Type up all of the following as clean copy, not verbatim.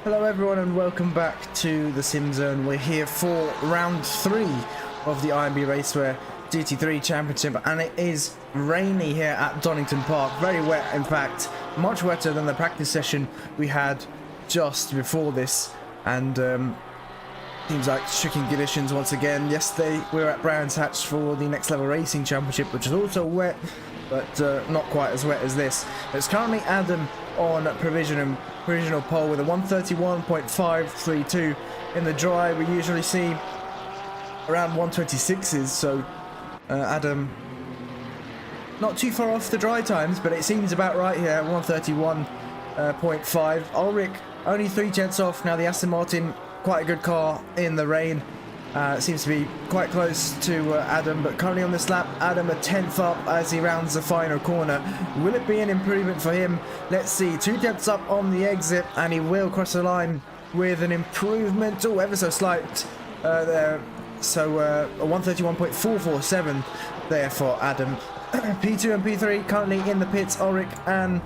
Hello everyone and welcome back to the SimZone. We're here for round 3 of the IMB Racewear GT3 Championship, and it is rainy here at Donington Park. Very wet, in fact, much wetter than the practice session we had just before this, and seems like tricky conditions once again. Yesterday we were at Brands Hatch for the Next Level Racing Championship, which is also wet, but not quite as wet as this. It's currently Adam on provisional pole with a 131.532 in the dry. We usually see around 126s, so Adam not too far off the dry times, but it seems about right here, 131.5. Ulrich only 3/10 off. Now the Aston Martin, quite a good car in the rain. Seems to be quite close to Adam, but currently on this lap, Adam a 10th up as he rounds the final corner. Will it be an improvement for him? Let's see. 2/10 up on the exit, and he will cross the line with an improvement. Oh, ever so slight there. So a 131.447 there for Adam. P2 and P3 currently in the pits. Ulrich and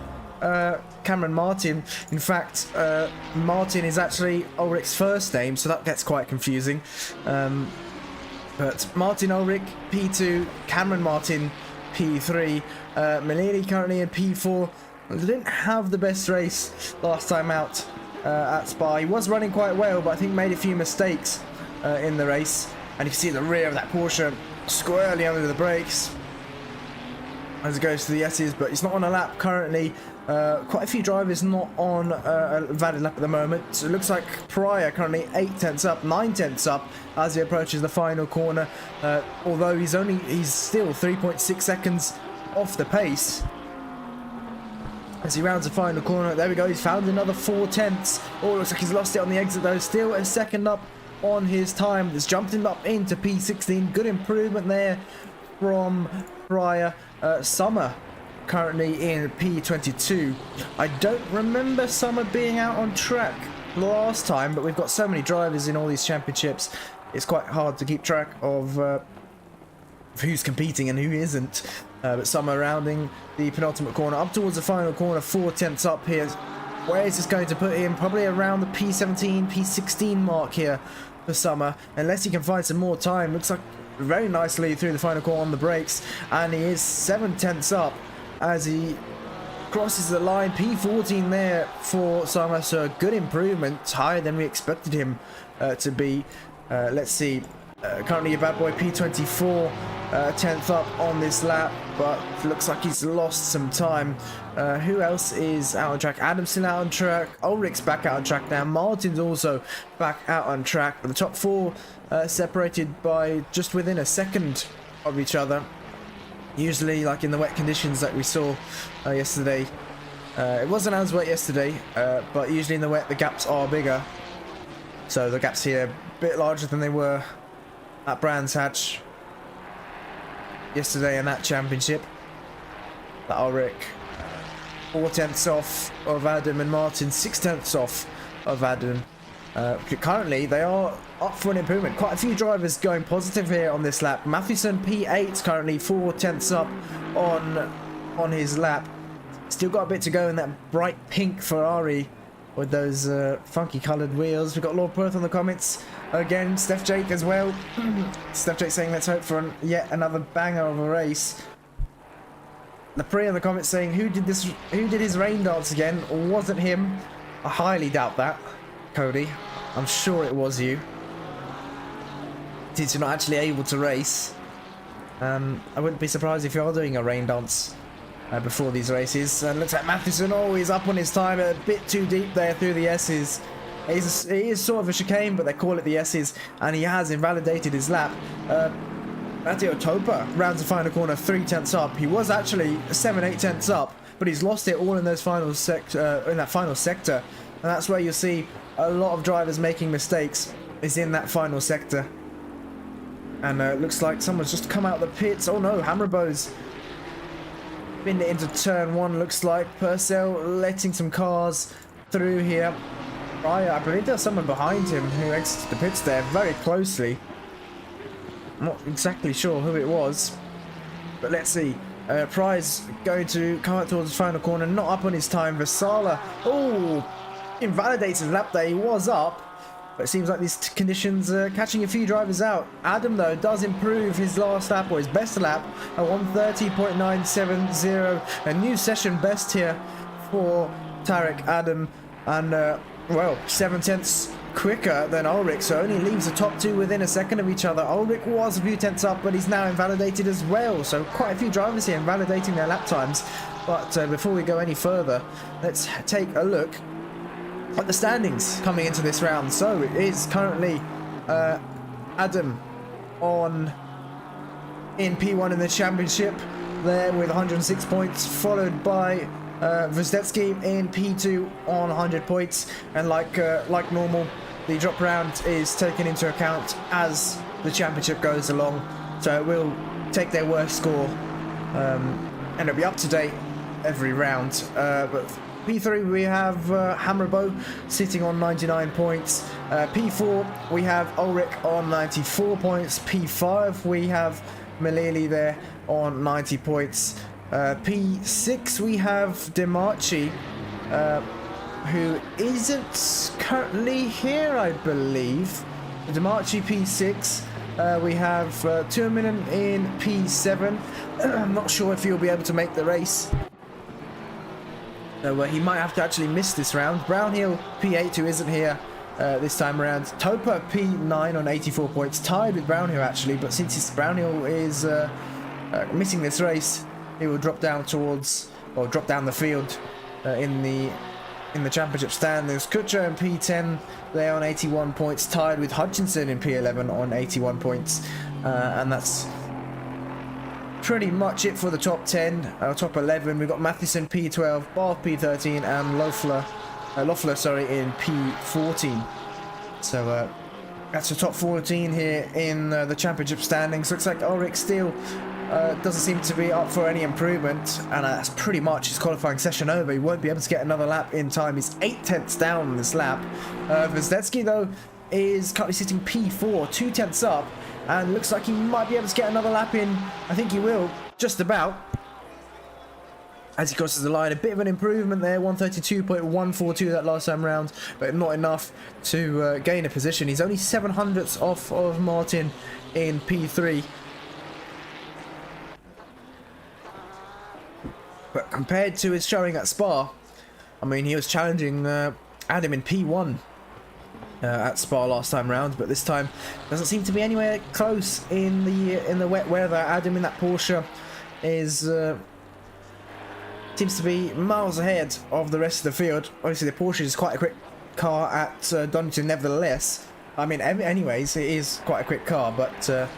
Cameron Martin. In fact, Martin is actually Ulrich's first name, so that gets quite confusing. But Martin Ulrich, P2, Cameron Martin, P3, Milini currently in P4. Didn't have the best race last time out at Spa. He was running quite well, but I think made a few mistakes in the race. And you can see the rear of that Porsche squarely under the brakes as it goes to the S's, but he's not on a lap currently. Quite a few drivers not on a valid lap at the moment. So it looks like Pryor currently 8/10 up, 9/10 up as he approaches the final corner. Although he's still 3.6 seconds off the pace as he rounds the final corner. There we go. He's found another 4/10. Oh, looks like he's lost it on the exit though. Still a second up on his time. That's jumped him up into P16. Good improvement there from Pryor. Summer currently in P22. I don't remember Summer being out on track last time, but we've got so many drivers in all these championships, it's quite hard to keep track of who's competing and who isn't. But Summer rounding the penultimate corner up towards the final corner, 4/10 up here. Where is this going to put him? Probably around the P17, P16 mark here for Summer, unless he can find some more time. Looks like very nicely through the final corner on the brakes, and he is 7/10 up as he crosses the line. P14 there for Summer, so a good improvement, higher than we expected him to be. Let's see, currently a bad boy P24, 10th up on this lap, but looks like he's lost some time. Who else is out on track? Adam's still out on track. Ulrich's back out on track now. Martin's also back out on track. But the top four separated by just within a second of each other. Usually, like in the wet conditions that we saw yesterday. It wasn't as wet yesterday, but usually in the wet the gaps are bigger. So the gaps here a bit larger than they were at Brands Hatch yesterday in that championship. But Ulrich 4/10 off of Adam, and Martin 6/10 off of Adam. Currently they are up for an improvement. Quite a few drivers going positive here on this lap. Mathewson P8 currently 4/10 up on his lap. Still got a bit to go in that bright pink Ferrari with those funky coloured wheels. We've got Lord Perth on the comments again. Steph Jake as well. Steph Jake saying let's hope for yet another banger of a race. The Pre on the comments saying who did his rain dance again? Wasn't him. I highly doubt that, Cody. I'm sure it was you. Since you're not actually able to race, I wouldn't be surprised if you're doing a rain dance before these races. And looks like Matheson, oh, he's up on his time, a bit too deep there through the S's. He is sort of a chicane, but they call it the S's, and he has invalidated his lap. Matteo Topa rounds the final corner 3/10 up. He was actually 7/8 up, but he's lost it all in those final in that final sector, and that's where you'll see a lot of drivers making mistakes, is in that final sector. And it looks like someone's just come out of the pits. Oh no, Hammerbo's been into turn 1, looks like. Purcell letting some cars through here. I believe there's someone behind him who exited the pits there very closely. I'm not exactly sure who it was, but let's see. Prize going to come out towards the final corner, not up on his time. Vasala, oh, invalidated lap day. He was up, but it seems like these conditions are catching a few drivers out. Adam, though, does improve his last lap, or his best lap, at 1:30.970. A new session best here for Tarek Adam, and, well, 7/10 quicker than Ulrich, so only leaves the top two within a second of each other. Ulrich was a few tenths up, but he's now invalidated as well, so quite a few drivers here invalidating their lap times. But before we go any further, let's take a look at the standings coming into this round. So it is currently Adam in P1 in the championship there with 106 points, followed by Vzdetsky in P2 on 100 points, and like normal, the drop round is taken into account as the championship goes along, so it will take their worst score and it'll be up to date every round. But P3 we have Hammerbo sitting on 99 points. P4 we have Ulrich on 94 points. P5 we have Malili there on 90 points. P6 we have Demarchi, who isn't currently here, I believe. Demarchi P6. We have Turminen in P7. I'm not sure if he'll be able to make the race. So he might have to actually miss this round. Brownhill P8, who isn't here this time around. Topa P9 on 84 points, tied with Brownhill actually, but since Brownhill is missing this race, he will drop down towards, or drop down the field in the championship stand. There's Kutcher in P10 there on 81 points, tied with Hutchinson in P11 on 81 points, and that's pretty much it for the top 10. Top 11 we've got Matheson P12, Barth P13, and Loeffler in P14. So that's the top 14 here in the championship standings. Looks like Ulrich still doesn't seem to be up for any improvement, and that's pretty much his qualifying session over. He won't be able to get another lap in time. He's 8 tenths down on this lap. Vzdetsky though is currently sitting P4, 2 tenths up, and looks like he might be able to get another lap in. I think he will, just about, as he crosses the line. A bit of an improvement there, 132.142 that last time round, but not enough to gain a position. He's only 7 hundredths off of Martin in P3. But compared to his showing at Spa, I mean, he was challenging Adam in P1 at Spa last time round, but this time doesn't seem to be anywhere close in the wet weather. Adam in that Porsche is seems to be miles ahead of the rest of the field. Obviously, the Porsche is quite a quick car at Donington, nevertheless. I mean, anyways, it is quite a quick car, but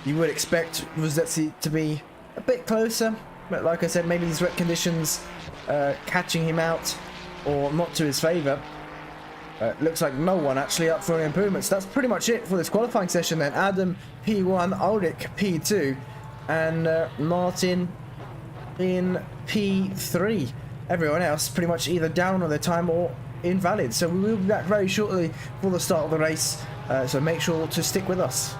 you would expect Vzdetsky to be a bit closer, but like I said, maybe these wet conditions catching him out, or not to his favour. Looks like no one actually up for an improvement. So that's pretty much it for this qualifying session then. Adam P1, Ulrich P2, and Martin in P3. Everyone else pretty much either down on their time or invalid. So we will be back very shortly for the start of the race, so make sure to stick with us.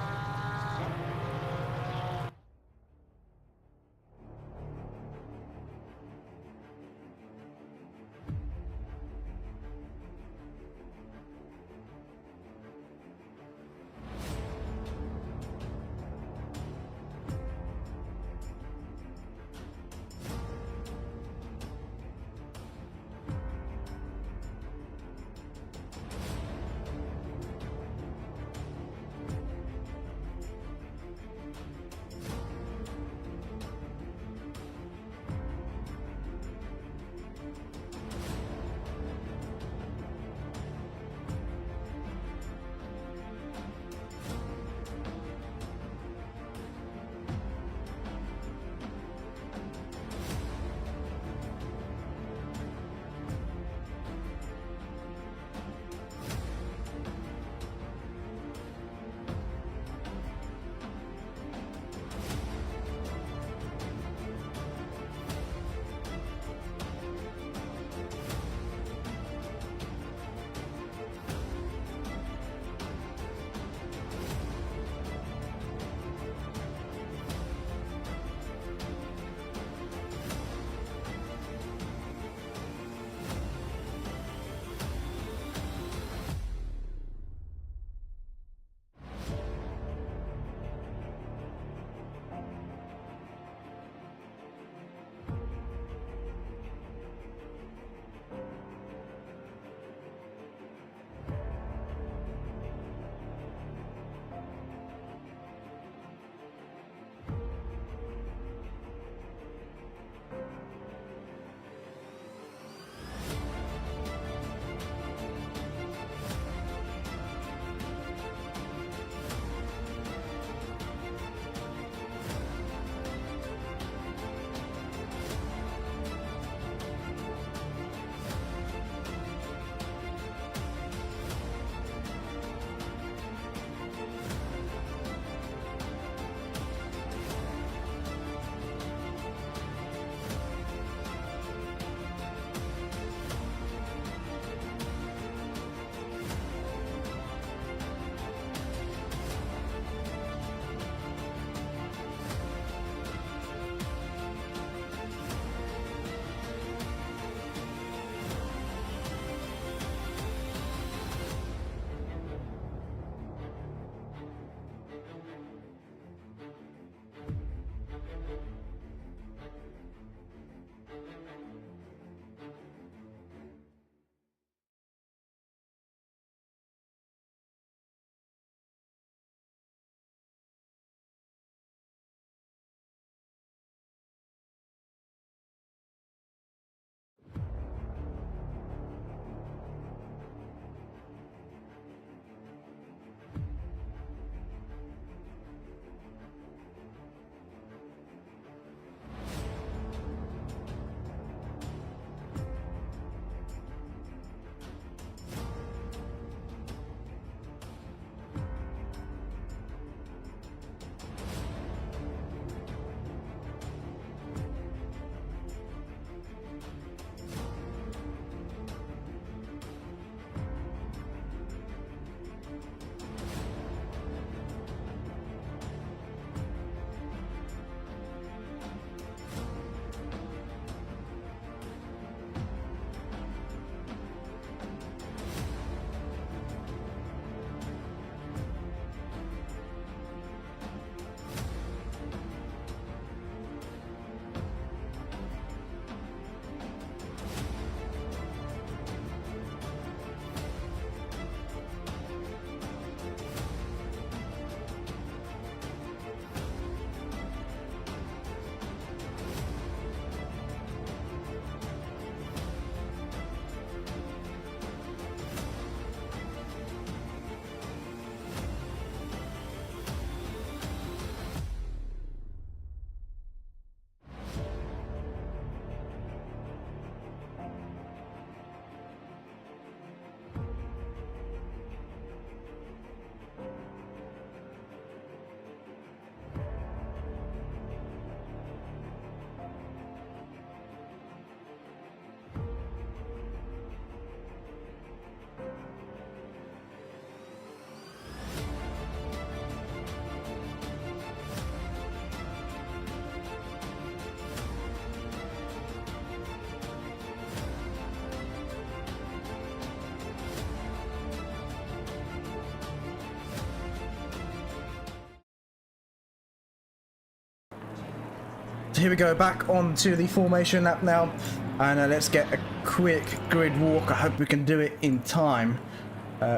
here we go, back onto the formation lap now, and let's get a quick grid walk. I hope we can do it in time.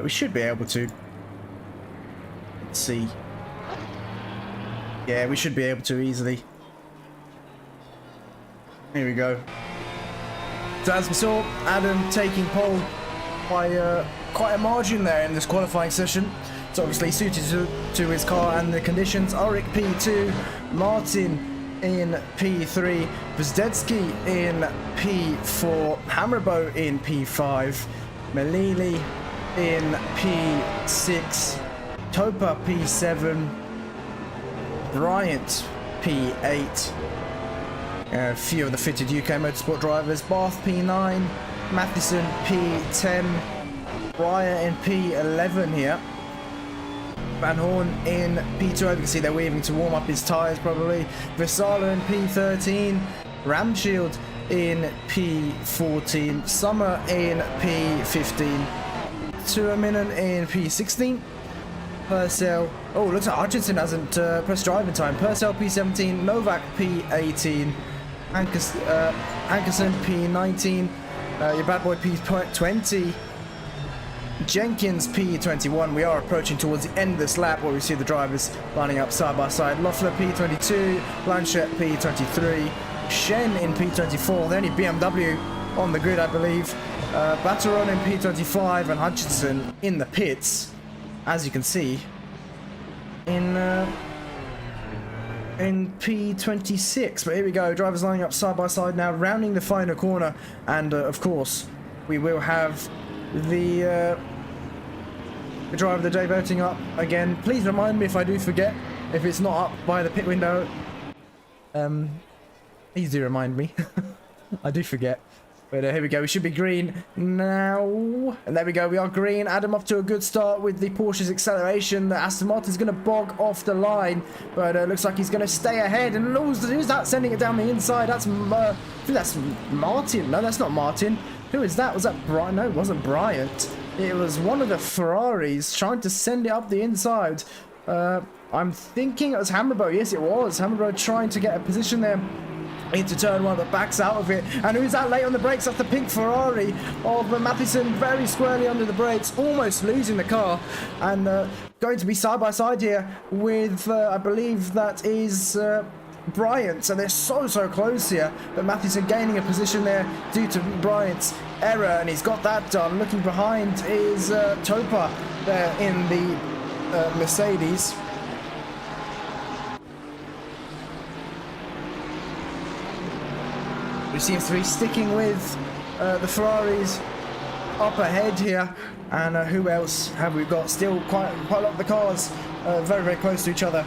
We should be able to. Let's see. Yeah, we should be able to easily. Here we go. So as we saw, Adam taking pole by quite a margin there in this qualifying session. It's obviously suited to his car and the conditions. Ulrich P2, Martin in P3, Vzdetsky in P4, Hammerbo in P5, Melili in P6, Topa P7, Bryant P8, a few of the fitted UK motorsport drivers, Barth P9, Matheson P10, Breyer in P11 here, Van Hoorn in P12, you can see they're waving to warm up his tyres probably, Visala in P13, Ramshield in P14, Summer in P15, Tuominen in P16, Purcell, oh looks like Hutchinson hasn't pressed driving time, Purcell P17, Novak P18, Hankerson P19, your bad boy P20, Jenkins P21. We are approaching towards the end of this lap where we see the drivers lining up side by side. Loeffler P22, Blanchett P23, Shen in P24, the only BMW on the grid I believe, Batteron in P25 and Hutchinson in the pits, as you can see, in P26. But here we go, drivers lining up side by side now, rounding the final corner, and of course we will have the driver of the day voting up again. Please remind me if I do forget, if it's not up by the pit window. Please do remind me. I do forget. But here we go, we should be green now. And there we go, we are green. Adam off to a good start with the Porsche's acceleration. The Aston Martin's going to bog off the line, but looks like he's going to stay ahead. And who's that sending it down the inside? That's, I think that's Martin. No, that's not Martin. Who is that? Was that Brian? No, it wasn't Bryant. It was one of the Ferraris trying to send it up the inside. I'm thinking it was Hammerbo. Yes, it was. Hammerbo trying to get a position there into turn one, but backs out of it. And who's that late on the brakes? That's the pink Ferrari of Matheson, very squarely under the brakes, almost losing the car. And going to be side by side here with, I believe that is Bryant. So they're so close here, but Matheson gaining a position there due to Bryant's error, and he's got that done. Looking behind is Topa there in the Mercedes. Who seems to be sticking with the Ferraris up ahead here. And who else have we got? Still quite a lot of the cars very close to each other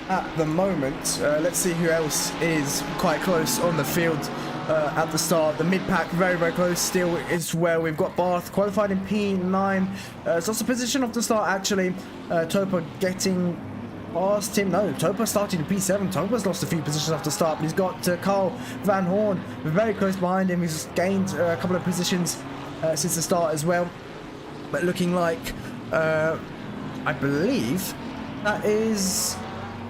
at the moment. Let's see who else is quite close on the field at the start. The mid-pack very close still is where we've got Barth qualified in P9. It's also position off the start actually. Topa getting past him. No, Topa started in P7. Topa's lost a few positions off the start, but he's got Carl Van Hoorn very close behind him. He's gained a couple of positions since the start as well. But looking like, I believe that is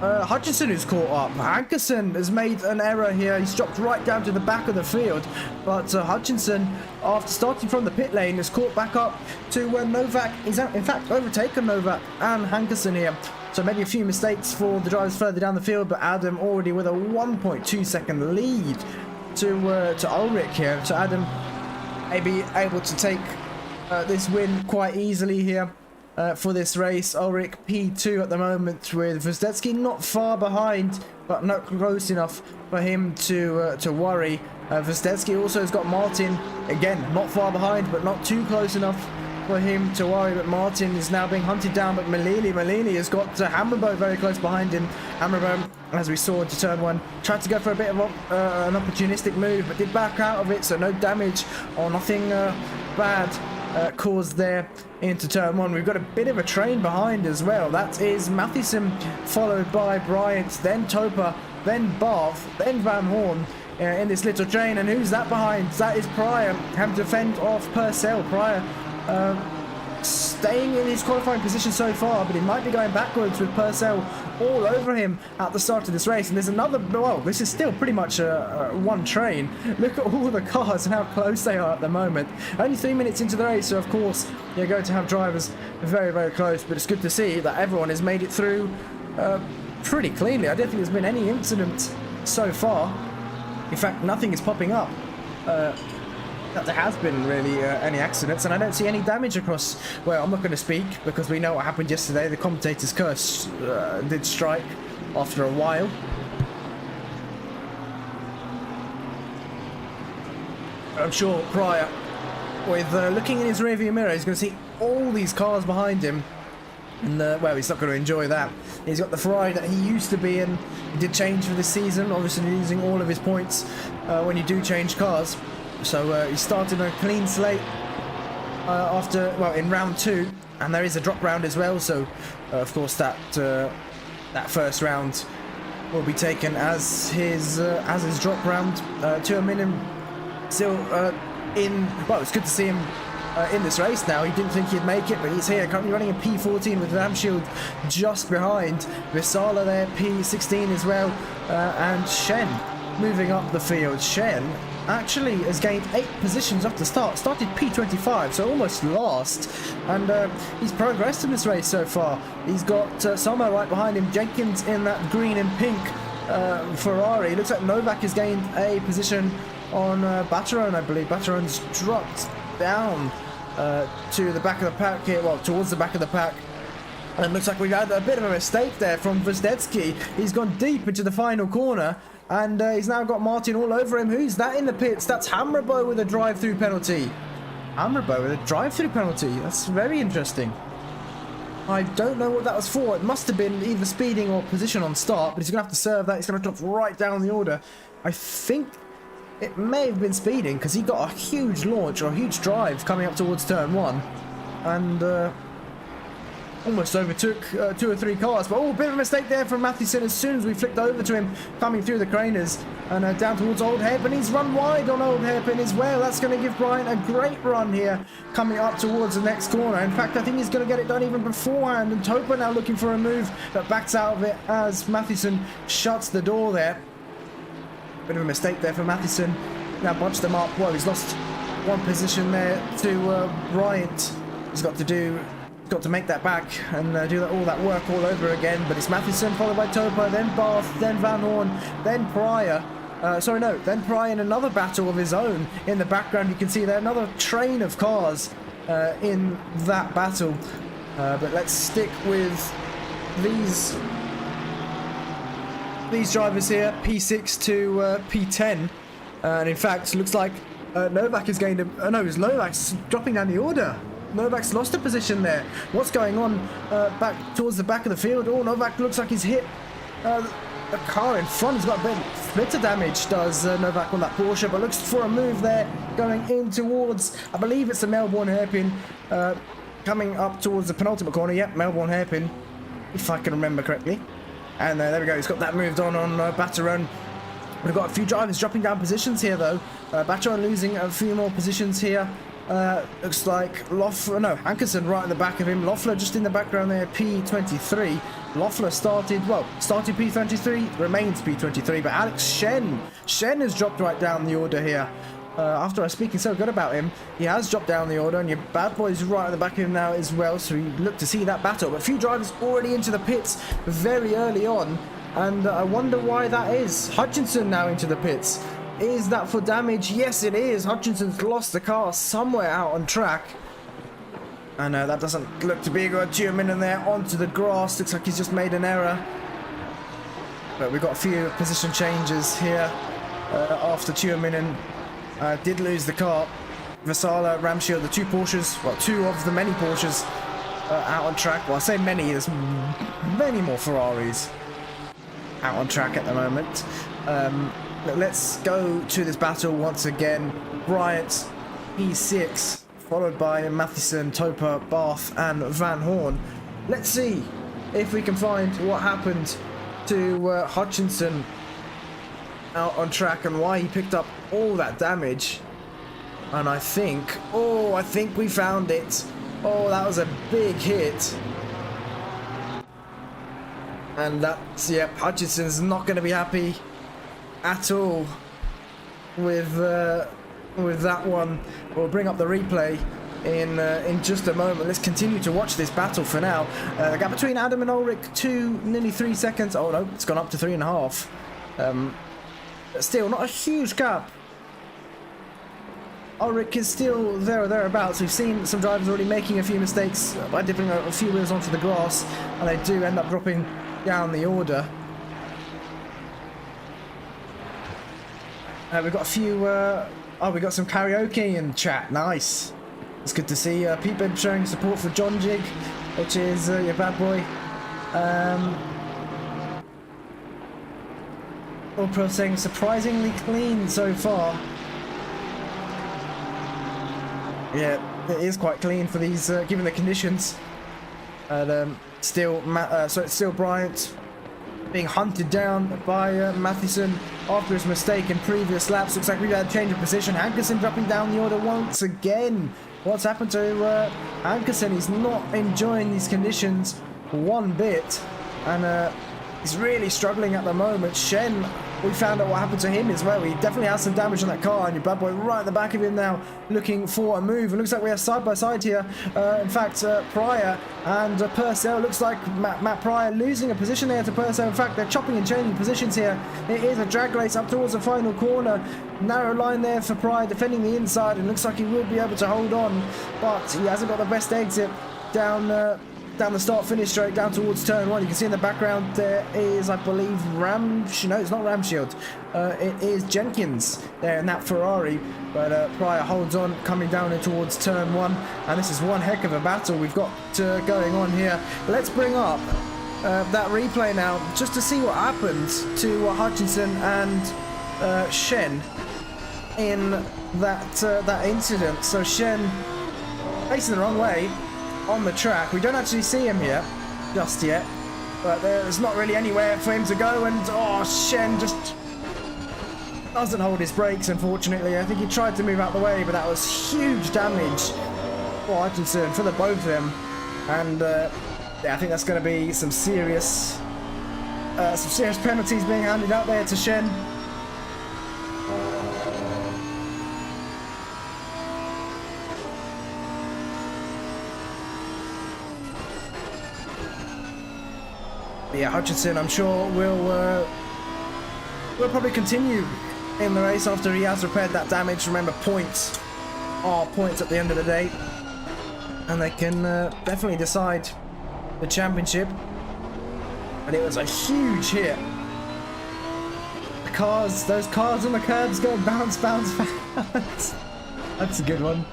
Hutchinson who's caught up. Hankerson has made an error here. He's dropped right down to the back of the field. But Hutchinson, after starting from the pit lane, is caught back up to where Novak is in fact overtaken Novak and Hankerson here. So maybe a few mistakes for the drivers further down the field, but Adam already with a 1.2 second lead to Ulrich here. So Adam may be able to take this win quite easily here for this race. Ulrich P2 at the moment with Vzdetsky not far behind, but not close enough for him to worry. Vzdetsky also has got Martin, again, not far behind, but not too close enough for him to worry. But Martin is now being hunted down, but Melili has got Hammerbo very close behind him. Hammerbo, as we saw into turn one, tried to go for a bit of an opportunistic move, but did back out of it, so no damage or nothing bad caused there into turn one. We've got a bit of a train behind as well. That is Matheson, followed by Bryant, then Topa, then Barth, then Van Hoorn in this little train. And who's that behind? That is Pryor, having to fend off Purcell. Pryor staying in his qualifying position so far, but he might be going backwards with Purcell all over him at the start of this race. And there's another, well, this is still pretty much one train. Look at all the cars and how close they are at the moment. Only 3 minutes into the race, so of course you're going to have drivers very, very close, but it's good to see that everyone has made it through pretty cleanly. I don't think there's been any incident so far. In fact, nothing is popping up that there has been really any accidents, and I don't see any damage across. Well, I'm not going to speak because we know what happened yesterday. The commentator's curse did strike after a while. I'm sure Pryor, with looking in his rearview mirror, he's going to see all these cars behind him. And, well, he's not going to enjoy that. He's got the Ferrari that he used to be in. He did change for this season, obviously losing all of his points when you do change cars. So he started on a clean slate after, well, in round 2. And there is a drop round as well. So, of course, that first round will be taken as his drop round. Domenico still in, well, it's good to see him in this race now. He didn't think he'd make it, but he's here, currently running in P14 with Ramshield just behind. Visala there, P16 as well, and Shen moving up the field. Shen actually has gained 8 positions off the start, started P25, so almost last, and he's progressed in this race so far. He's got Sommer right behind him, Jenkins in that green and pink Ferrari. Looks like Novak has gained a position on Batteron, I believe. Batteron's dropped down to the back of the pack here, well, towards the back of the pack. And it looks like we've had a bit of a mistake there from Vzdetsky. He's gone deep into the final corner, and he's now got Martin all over him. Who's that in the pits? That's Hamrabo with a drive-through penalty. Hamrabo with a drive-through penalty. That's very interesting. I don't know what that was for. It must have been either speeding or position on start, but he's going to have to serve that. He's going to drop right down the order. I think it may have been speeding because he got a huge launch or a huge drive coming up towards turn 1 and almost overtook 2 or 3 cars. But, oh, a bit of a mistake there from Matheson as soon as we flicked over to him coming through the craners and down towards Old Hairpin. He's run wide on Old Hairpin as well. That's going to give Brian a great run here coming up towards the next corner. In fact, I think he's going to get it done even beforehand, and Topa now looking for a move that backs out of it as Matheson shuts the door there. Bit of a mistake there for Matheson. Now bunched them up. Well, he's lost 1 position there to Bryant. He's got to make that back and do all that work all over again. But it's Matheson followed by Topa, then Barth, then Van Hoorn, then Pryor. Then Pryor in another battle of his own in the background. You can see there another train of cars in that battle. But let's stick with these drivers here, P6 to P10, and in fact looks like Novak has gained it's Novak's dropping down the order. Novak's lost a position there. What's going on back towards the back of the field? Oh, Novak looks like he's hit a car in front. He's got a bit of damage, does Novak on that Porsche, but looks for a move there going in towards, I believe it's the Melbourne Hairpin, coming up towards the penultimate corner. Yep, Melbourne Hairpin, if I can remember correctly. And there we go, he's got that moved on Batteron. We've got a few drivers dropping down positions here though. Batteron losing a few more positions here. Looks like Hankerson right in the back of him. Loeffler just in the background there, P23. Loeffler started P23, remains P23, but Alex Shen has dropped right down the order here. After I was speaking so good about him, he has dropped down the order, and your bad boy's right at the back of him now as well, so we look to see that battle. But a few drivers already into the pits very early on, and I wonder why that is. Hutchinson now into the pits. Is that for damage? Yes, it is. Hutchinson's lost the car somewhere out on track. And that doesn't look to be a good Domenico there onto the grass. Looks like he's just made an error. But we've got a few position changes here after Domenico did lose the car. Visala, Ramshield, the 2 Porsches, well, 2 of the many Porsches out on track. Well, I say many, there's many more Ferraris out on track at the moment. Let's go to this battle once again. Bryant, E6, followed by Matheson, Topa, Barth, and Van Hoorn. Let's see if we can find what happened to Hutchinson out on track and why he picked up all that damage. And I think we found it. Oh, that was a big hit. And that's, yep, Hutchinson's not going to be happy at all with that one. We'll bring up the replay in just a moment. Let's continue to watch this battle for now. The gap between Adam and Ulrich, nearly 3 seconds. Oh no, it's gone up to 3.5. Still not a huge gap. Ulrich is still there or thereabouts. We've seen some drivers already making a few mistakes by dipping a few wheels onto the grass, and they do end up dropping down the order. We've got a few. Oh, we got some karaoke in chat. Nice. It's good to see people showing support for John Jig, which is your bad boy. All Pro saying surprisingly clean so far. Yeah, it is quite clean for these, given the conditions. Still Bryant being hunted down by Matheson after his mistake in previous laps. Looks like we've had a change of position. Hankerson dropping down the order once again. What's happened to Hankerson? He's not enjoying these conditions one bit, and he's really struggling at the moment. Shen, we found out what happened to him as well. He definitely has some damage on that car, and your bad boy right at the back of him now looking for a move. It looks like we are side by side here. In fact, Pryor and Purcell, looks like Matt Pryor losing a position there to Purcell. In fact, they're chopping and changing positions here. It is a drag race up towards the final corner. Narrow line there for Pryor defending the inside, and looks like he will be able to hold on, but he hasn't got the best exit down the start-finish straight down towards turn 1. You can see in the background there is, I believe, no, it's not Ramshield. It is Jenkins there in that Ferrari, but Pryor holds on coming down in towards turn 1, and this is one heck of a battle we've got going on here. Let's bring up that replay now just to see what happened to Hutchinson and Shen in that incident. So Shen facing the wrong way on the track. We don't actually see him here just yet, but there's not really anywhere for him to go, and oh, Shen just doesn't hold his brakes, unfortunately. I think he tried to move out the way, but that was huge damage for Hutchinson, for the both of them, and yeah, I think that's going to be some serious penalties being handed out there to Shen. Yeah, Hutchinson, I'm sure, will probably continue in the race after he has repaired that damage. Remember, points are points at the end of the day, and they can definitely decide the championship. And it was a huge hit. Those cars on the curbs go bounce, bounce, bounce. That's a good one.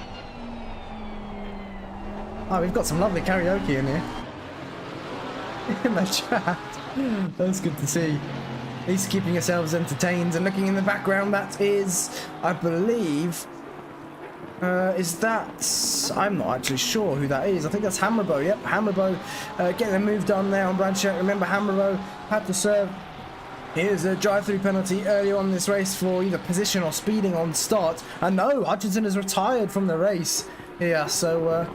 Oh, we've got some lovely karaoke in here. In the chat. That's good to see. At least keeping yourselves entertained. And looking in the background, that is, I believe, is that, I'm not actually sure who that is. I think that's Hammerbo. Yep, Hammerbo getting a move done there on Blanchett. Remember, Hammerbo had to serve. Here's a drive-through penalty early on in this race for either position or speeding on start. And no, Hutchinson has retired from the race here, so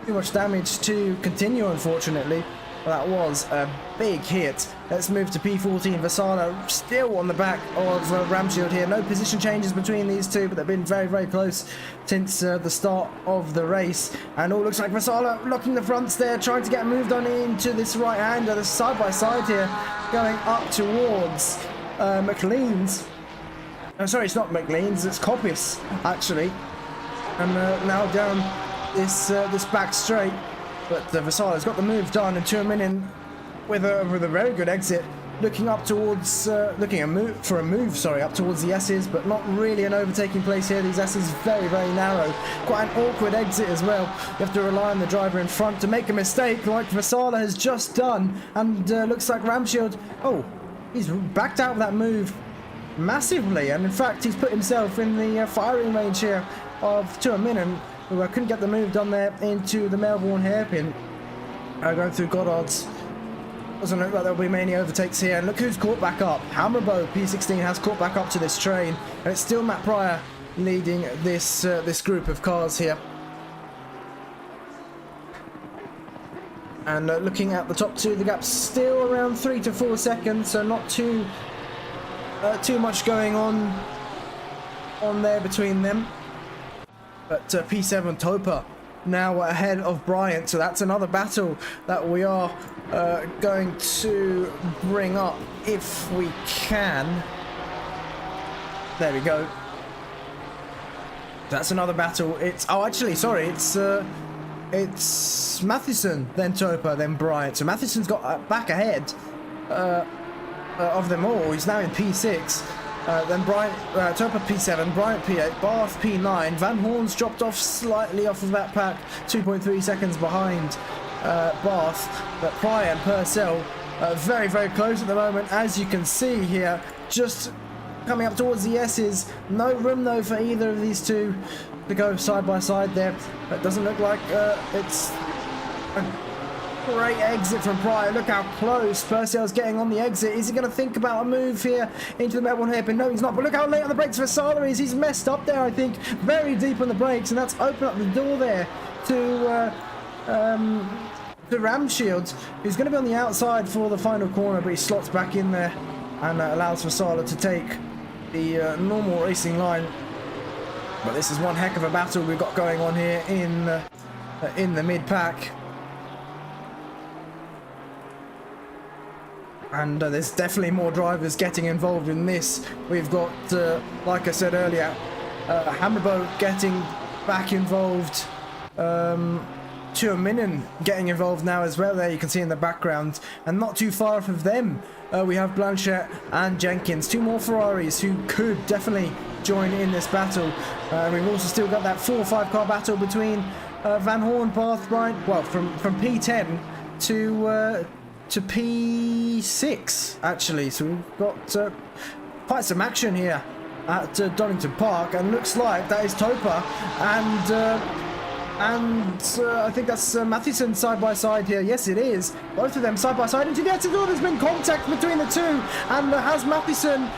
too much damage to continue, unfortunately. Well, that was a big hit. Let's move to P14. Vasala still on the back of Ramshield here. No position changes between these two, but they've been very, very close since the start of the race. And all looks like Vasala locking the fronts there, trying to get moved on into this right-hander. The side-by-side here going up towards McLean's. Sorry, it's not McLean's, it's Coppice, actually. And now down this back straight. But Vasala's got the move done, and Tuominen with a very good exit, looking up towards, for a move, up towards the S's, but not really an overtaking place here. These S's very, very narrow. Quite an awkward exit as well. You have to rely on the driver in front to make a mistake, like Vasala has just done. And looks like Ramshield, oh, he's backed out of that move massively, and in fact, he's put himself in the firing range here of Tuominen, who couldn't get the move done there into the Melbourne hairpin. Going through Goddard's. Doesn't look like there'll be many overtakes here. And look who's caught back up. Hammerbo P16 has caught back up to this train. And it's still Matt Pryor leading this group of cars here. And looking at the top two, the gap's still around 3 to 4 seconds, so not too much going on there between them. But P7 Topa now ahead of Bryant, so that's another battle that we are going to bring up if we can. There we go. That's another battle. It's it's Matheson, then Topa, then Bryant. So Matheson's got back ahead of them all. He's now in P6. Then Bryant, Topa P7, Bryant P8, Barth P9. Van Hoorn's dropped off slightly off of that pack, 2.3 seconds behind Barth. But Pryor and Purcell very, very close at the moment, as you can see here. Just coming up towards the S's. No room though for either of these two to go side by side there. It doesn't look like it's a great exit from Pryor. Look how close Purcell's getting on the exit. Is he going to think about a move here into the Melbourne hairpin? No, he's not. But look how late on the brakes Vasala is. He's messed up there, I think. Very deep on the brakes, and that's opened up the door there to Ramshield, who's going to be on the outside for the final corner, but he slots back in there and allows Vasala to take the normal racing line. But this is one heck of a battle we've got going on here in the mid-pack. And there's definitely more drivers getting involved in this. We've got, like I said earlier, Hammerbow getting back involved. Gianmaria getting involved now as well. There you can see in the background. And not too far off of them, we have Blanchett and Jenkins. Two more Ferraris who could definitely join in this battle. We've also still got that 4-5 car battle between Van Hoorn, Barth, Bryant. Well, from P10 to P6 actually. So we've got quite some action here at Donington Park, and looks like that is Topa and I think that's Matheson side by side here. Yes, it is. Both of them side by side into the exit. There's been contact between the two, and has Matheson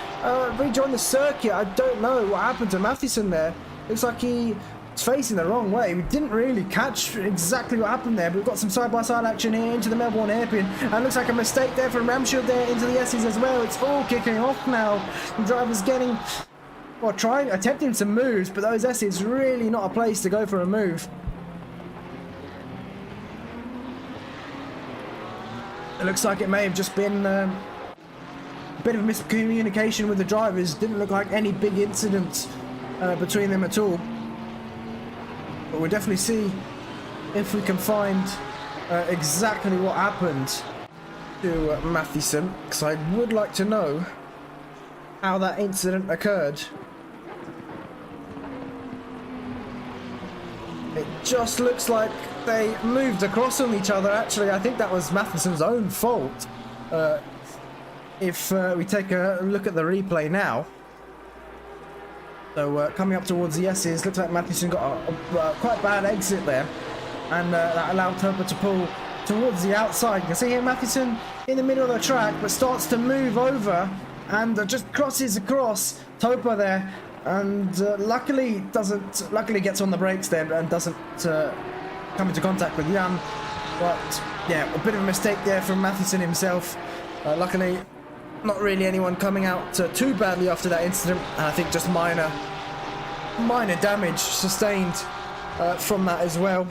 rejoined the circuit? I don't know what happened to Matheson there. Looks like he's facing the wrong way. We didn't really catch exactly what happened there, but we've got some side by side action here into the Melbourne hairpin, and looks like a mistake there from Ramshield there into the S's as well. It's all kicking off now. The driver's getting, well, attempting some moves, but those S's really not a place to go for a move. It looks like it may have just been a bit of miscommunication with the drivers. Didn't look like any big incidents between them at all. But we'll definitely see if we can find exactly what happened to Matheson, because I would like to know how that incident occurred. It just looks like they moved across on each other. Actually, I think that was Matheson's own fault. If we take a look at the replay now. So coming up towards the S's, looks like Matheson got a quite bad exit there, and that allowed Topa to pull towards the outside. You can see here Matheson in the middle of the track, but starts to move over and just crosses across Topa there, and luckily gets on the brakes there and doesn't come into contact with Jan. But yeah, a bit of a mistake there from Matheson himself. Luckily, not really anyone coming out too badly after that incident, and I think just minor damage sustained from that as well.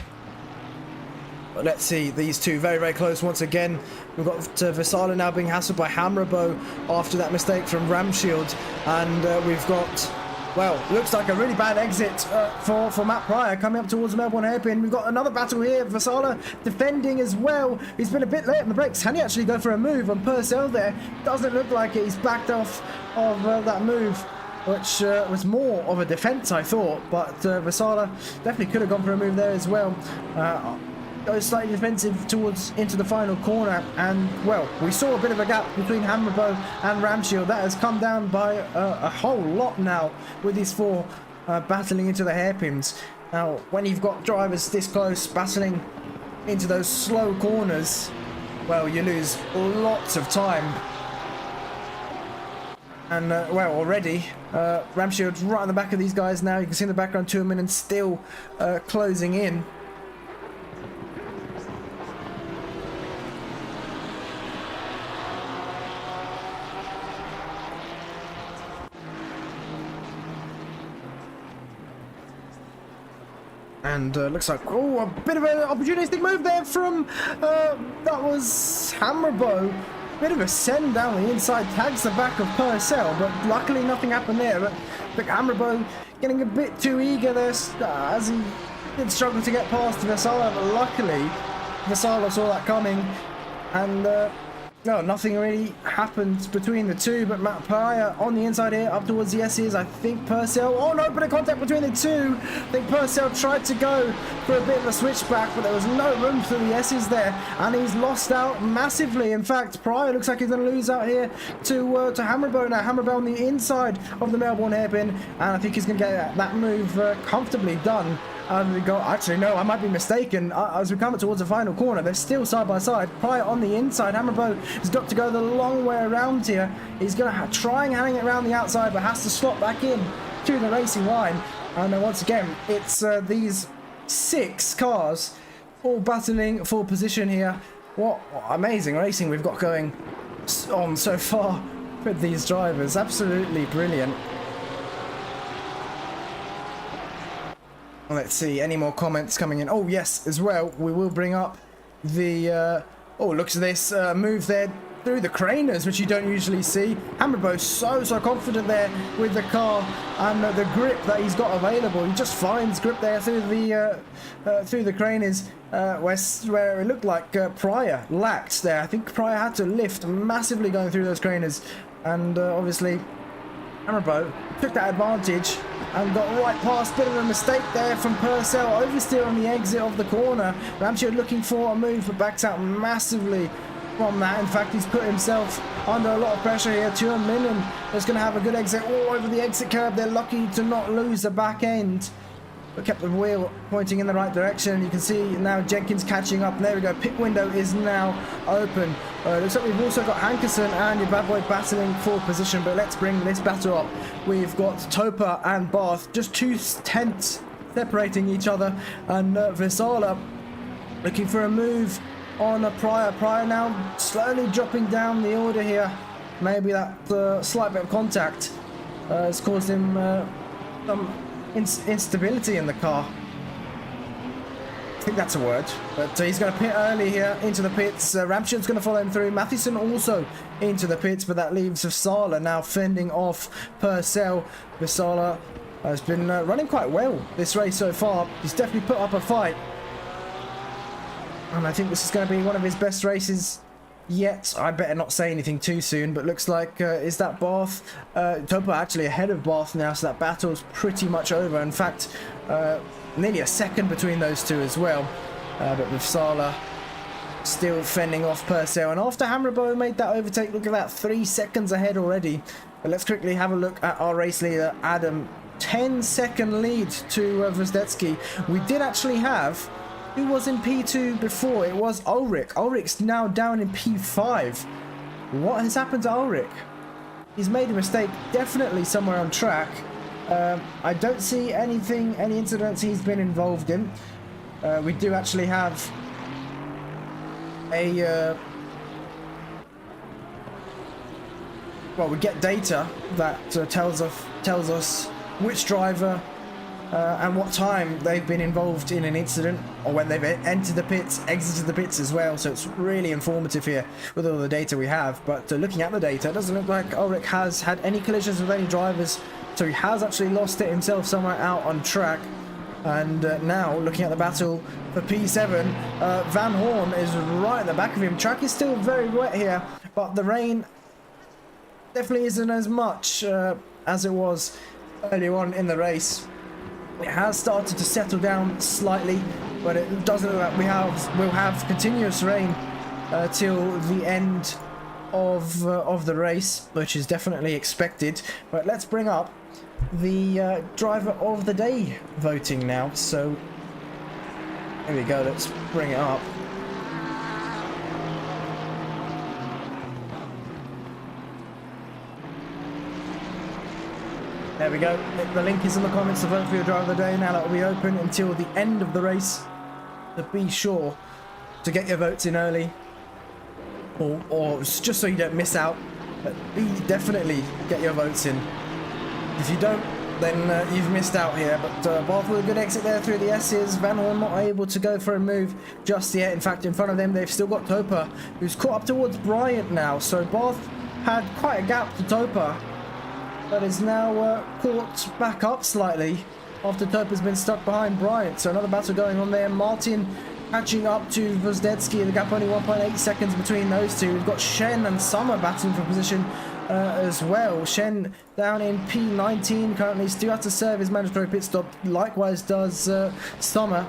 But let's see, these two very, very close once again. We've got Vasala now being hassled by Hammerbow after that mistake from Ramshield, and we've got, well, looks like a really bad exit for Matt Pryor coming up towards the Melbourne hairpin. We've got another battle here. Vasala defending as well. He's been a bit late on the brakes. Can he actually go for a move on Purcell there? Doesn't look like it. He's backed off of that move, which was more of a defense, I thought. But Vasala definitely could have gone for a move there as well. Goes slightly defensive towards into the final corner, and well, we saw a bit of a gap between Hammerbow and Ramshield. That has come down by a whole lot now with these four battling into the hairpins. Now, when you've got drivers this close battling into those slow corners, well, you lose lots of time. And well, already Ramshield's right on the back of these guys now. You can see in the background Gianmaria still closing in. And looks like, oh, a bit of an opportunistic move there from, that was Hammerbow. Bit of a send down the inside, tags the back of Per-Olav, but luckily nothing happened there. But Hammerbow getting a bit too eager there as he did struggle to get past Vesala, but luckily Vesala saw that coming, and no, nothing really happened between the two. But Matt Pryor on the inside here, up towards the S's. I think Per-Olav, oh no, bit of contact between the two. I think Per-Olav tried to go for a bit of a switchback, but there was no room for the S's there, and he's lost out massively. In fact, Pryor looks like he's going to lose out here to Hammerbow now. Hammerbow on the inside of the Melbourne hairpin, and I think he's going to get that move comfortably done. We go. Actually, no, I might be mistaken. As we come towards the final corner, they're still side by side. Pryor on the inside. Hammerbow has got to go the long way around here. He's going to try and hang it around the outside, but has to slot back in to the racing line. And once again, it's these 6 cars all battling for position here. What amazing racing we've got going on so far with these drivers. Absolutely brilliant. Let's see, any more comments coming in? Oh, yes, as well, we will bring up the, oh, look at this move there through the craners, which you don't usually see. Hammerbow so confident there with the car and the grip that he's got available. He just finds grip there through the craners, where it looked like Pryor lacked there. I think Pryor had to lift massively going through those craners, and obviously Hammerbow took that advantage and got right past. Bit of a mistake there from Per-Olav, oversteer on the exit of the corner. Ramshaw looking for a move, but backs out massively from that. In fact, he's put himself under a lot of pressure here. Gianmaria Magni is going to have a good exit all over the exit curb. They're lucky to not lose the back end, but kept the wheel pointing in the right direction. You can see now Jenkins catching up. There we go. Pit window is now open. Looks like we've also got Hankerson and your bad boy battling for position, but let's bring this battle up. We've got Topa and Barth, just 2 tenths separating each other, and Vesala looking for a move on a Pryor. Pryor now slowly dropping down the order here. Maybe that slight bit of contact has caused him some instability in the car. I think that's a word, but he's going to pit early here into the pits. Ramshawn's going to follow him through. Matheson also into the pits, but that leaves Vesala now fending off Per-Olav. Vesala has been running quite well this race so far. He's definitely put up a fight, and I think this is going to be one of his best races yet. I better not say anything too soon, but looks like is that Barth? Topa actually ahead of Barth now, so that battle's pretty much over. In fact, nearly a second between those two as well. But Vesala still fending off Per-Olav, and after Hammerbow made that overtake, look at that, 3 seconds ahead already. But let's quickly have a look at our race leader Adam. 10-second lead to Vzdetsky. We did actually have, who was in P2 before? It was Ulrich. Ulrich's now down in P5. What has happened to Ulrich? He's made a mistake, definitely somewhere on track. I don't see any incidents he's been involved in. We do actually have a well, we get data that tells us which driver and what time they've been involved in an incident, or when they've entered the pits, exited the pits as well. So it's really informative here with all the data we have. But looking at the data, it doesn't look like Ulrich has had any collisions with any drivers, so he has actually lost it himself somewhere out on track. And now looking at the battle for P7, Van Hoorn is right at the back of him. Track is still very wet here, but the rain definitely isn't as much as it was earlier on in the race. It has started to settle down slightly, but it doesn't look like we'll have continuous rain till the end of the race, which is definitely expected. But let's bring up the driver of the day voting now. So here we go, let's bring it up. There we go. The link is in the comments to vote for your driver of the day. Now that will be open until the end of the race, so be sure to get your votes in early, or just so you don't miss out. But definitely get your votes in. If you don't then you've missed out here. But Barth with a good exit there through the S's. Van Hoorn not able to go for a move just yet. In fact, in front of them, they've still got Topa, who's caught up towards Bryant now. So Barth had quite a gap to Topa, but is now caught back up slightly after Topa's been stuck behind Bryant. So another battle going on there. Martin catching up to Wozdecki. The gap only 1.8 seconds between those two. We've got Shen and Summer battling for position as well. Shen down in P19 currently, still has to serve his mandatory pit stop. Likewise does Summer.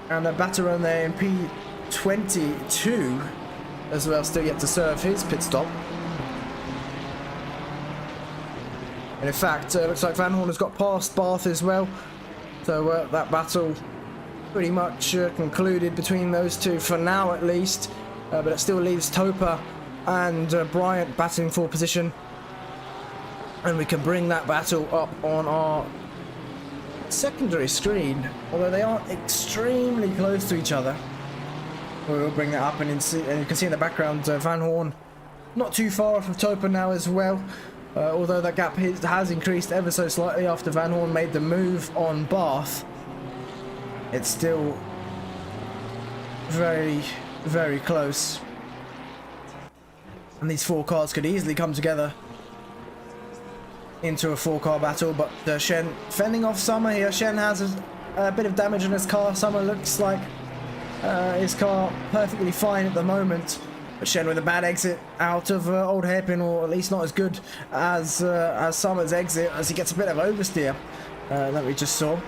And a batter on there in P22 as well, still yet to serve his pit stop. And in fact, looks like Van Hoorn has got past Barth as well. So that battle pretty much concluded between those two for now at least. But it still leaves Topa and Bryant battling for position. And we can bring that battle up on our secondary screen. Although they aren't extremely close to each other. We'll bring that up and you can see in the background Van Hoorn not too far off of Topa now as well. Although that gap has increased ever so slightly after Van Hoorn made the move on Barth. It's still very, very close. And these four cars could easily come together into a four-car battle. But Shen fending off Summer here. Shen has a bit of damage on his car. Summer looks like his car perfectly fine at the moment. But Shen with a bad exit out of Old Hairpin, or at least not as good as Summer's exit, as he gets a bit of oversteer that we just saw.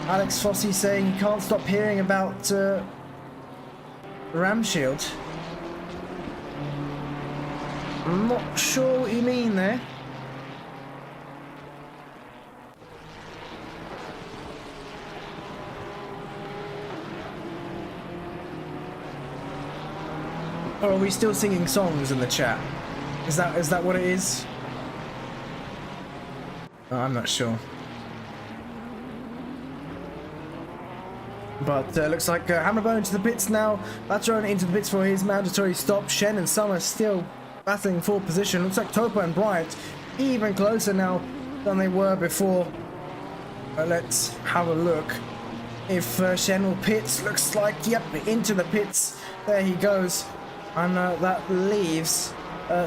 Alex Fossey saying he can't stop hearing about Ramshield. I'm not sure what you mean there. Or are we still singing songs in the chat? Is that what it is? Oh, I'm not sure. But looks like Hammerbone to the pits now. Battron into the pits for his mandatory stop. Shen and Summer still battling for position. Looks like Topa and Bryant even closer now than they were before. Let's have a look. If Shen will pits, looks like, yep, into the pits. There he goes. And that leaves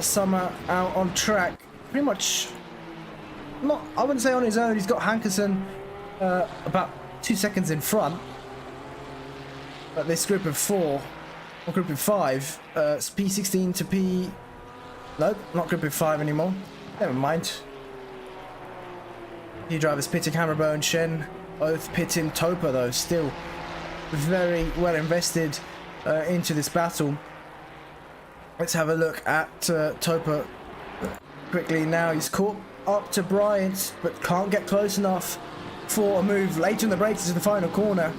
Summer out on track. Pretty much, not, I wouldn't say on his own. He's got Hankerson about 2 seconds in front. But this group of four, or group of five, it's P16 to P... Nope, not group of five anymore. Never mind. New drivers pitting Hammerbone, Shen, both pitting Topa though. Still very well invested into this battle. Let's have a look at Topa quickly now. He's caught up to Bryant, but can't get close enough for a move late in the brakes into the final corner.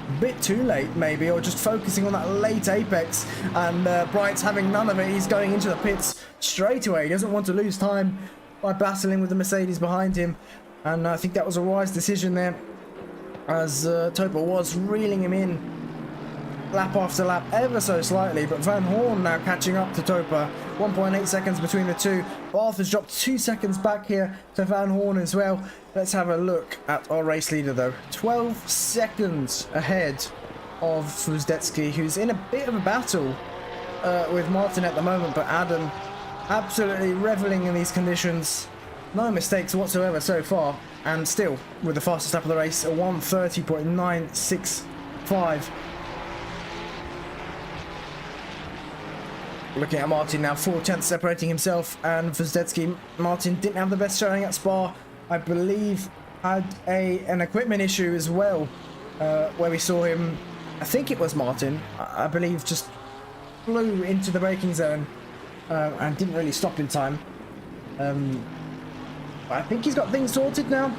A bit too late maybe, or just focusing on that late apex, and Bryant's having none of it. He's going into the pits straight away. He doesn't want to lose time by battling with the Mercedes behind him, and I think that was a wise decision there, as Topa was reeling him in lap after lap ever so slightly. But Van Hoorn now catching up to Topa. 1.8 seconds between the two. Barth has dropped 2 seconds back here to Van Hoorn as well. Let's have a look at our race leader though. 12 seconds ahead of Wozdecki, who's in a bit of a battle with Martin at the moment, but Adam absolutely reveling in these conditions. No mistakes whatsoever so far, and still with the fastest lap of the race, a 1:30.965. Looking at Martin now, 4 tenths separating himself and Wozdecki. Martin didn't have the best showing at Spa. I believe had an equipment issue as well, where we saw him, I think it was Martin, I believe just flew into the braking zone and didn't really stop in time. I think he's got things sorted now.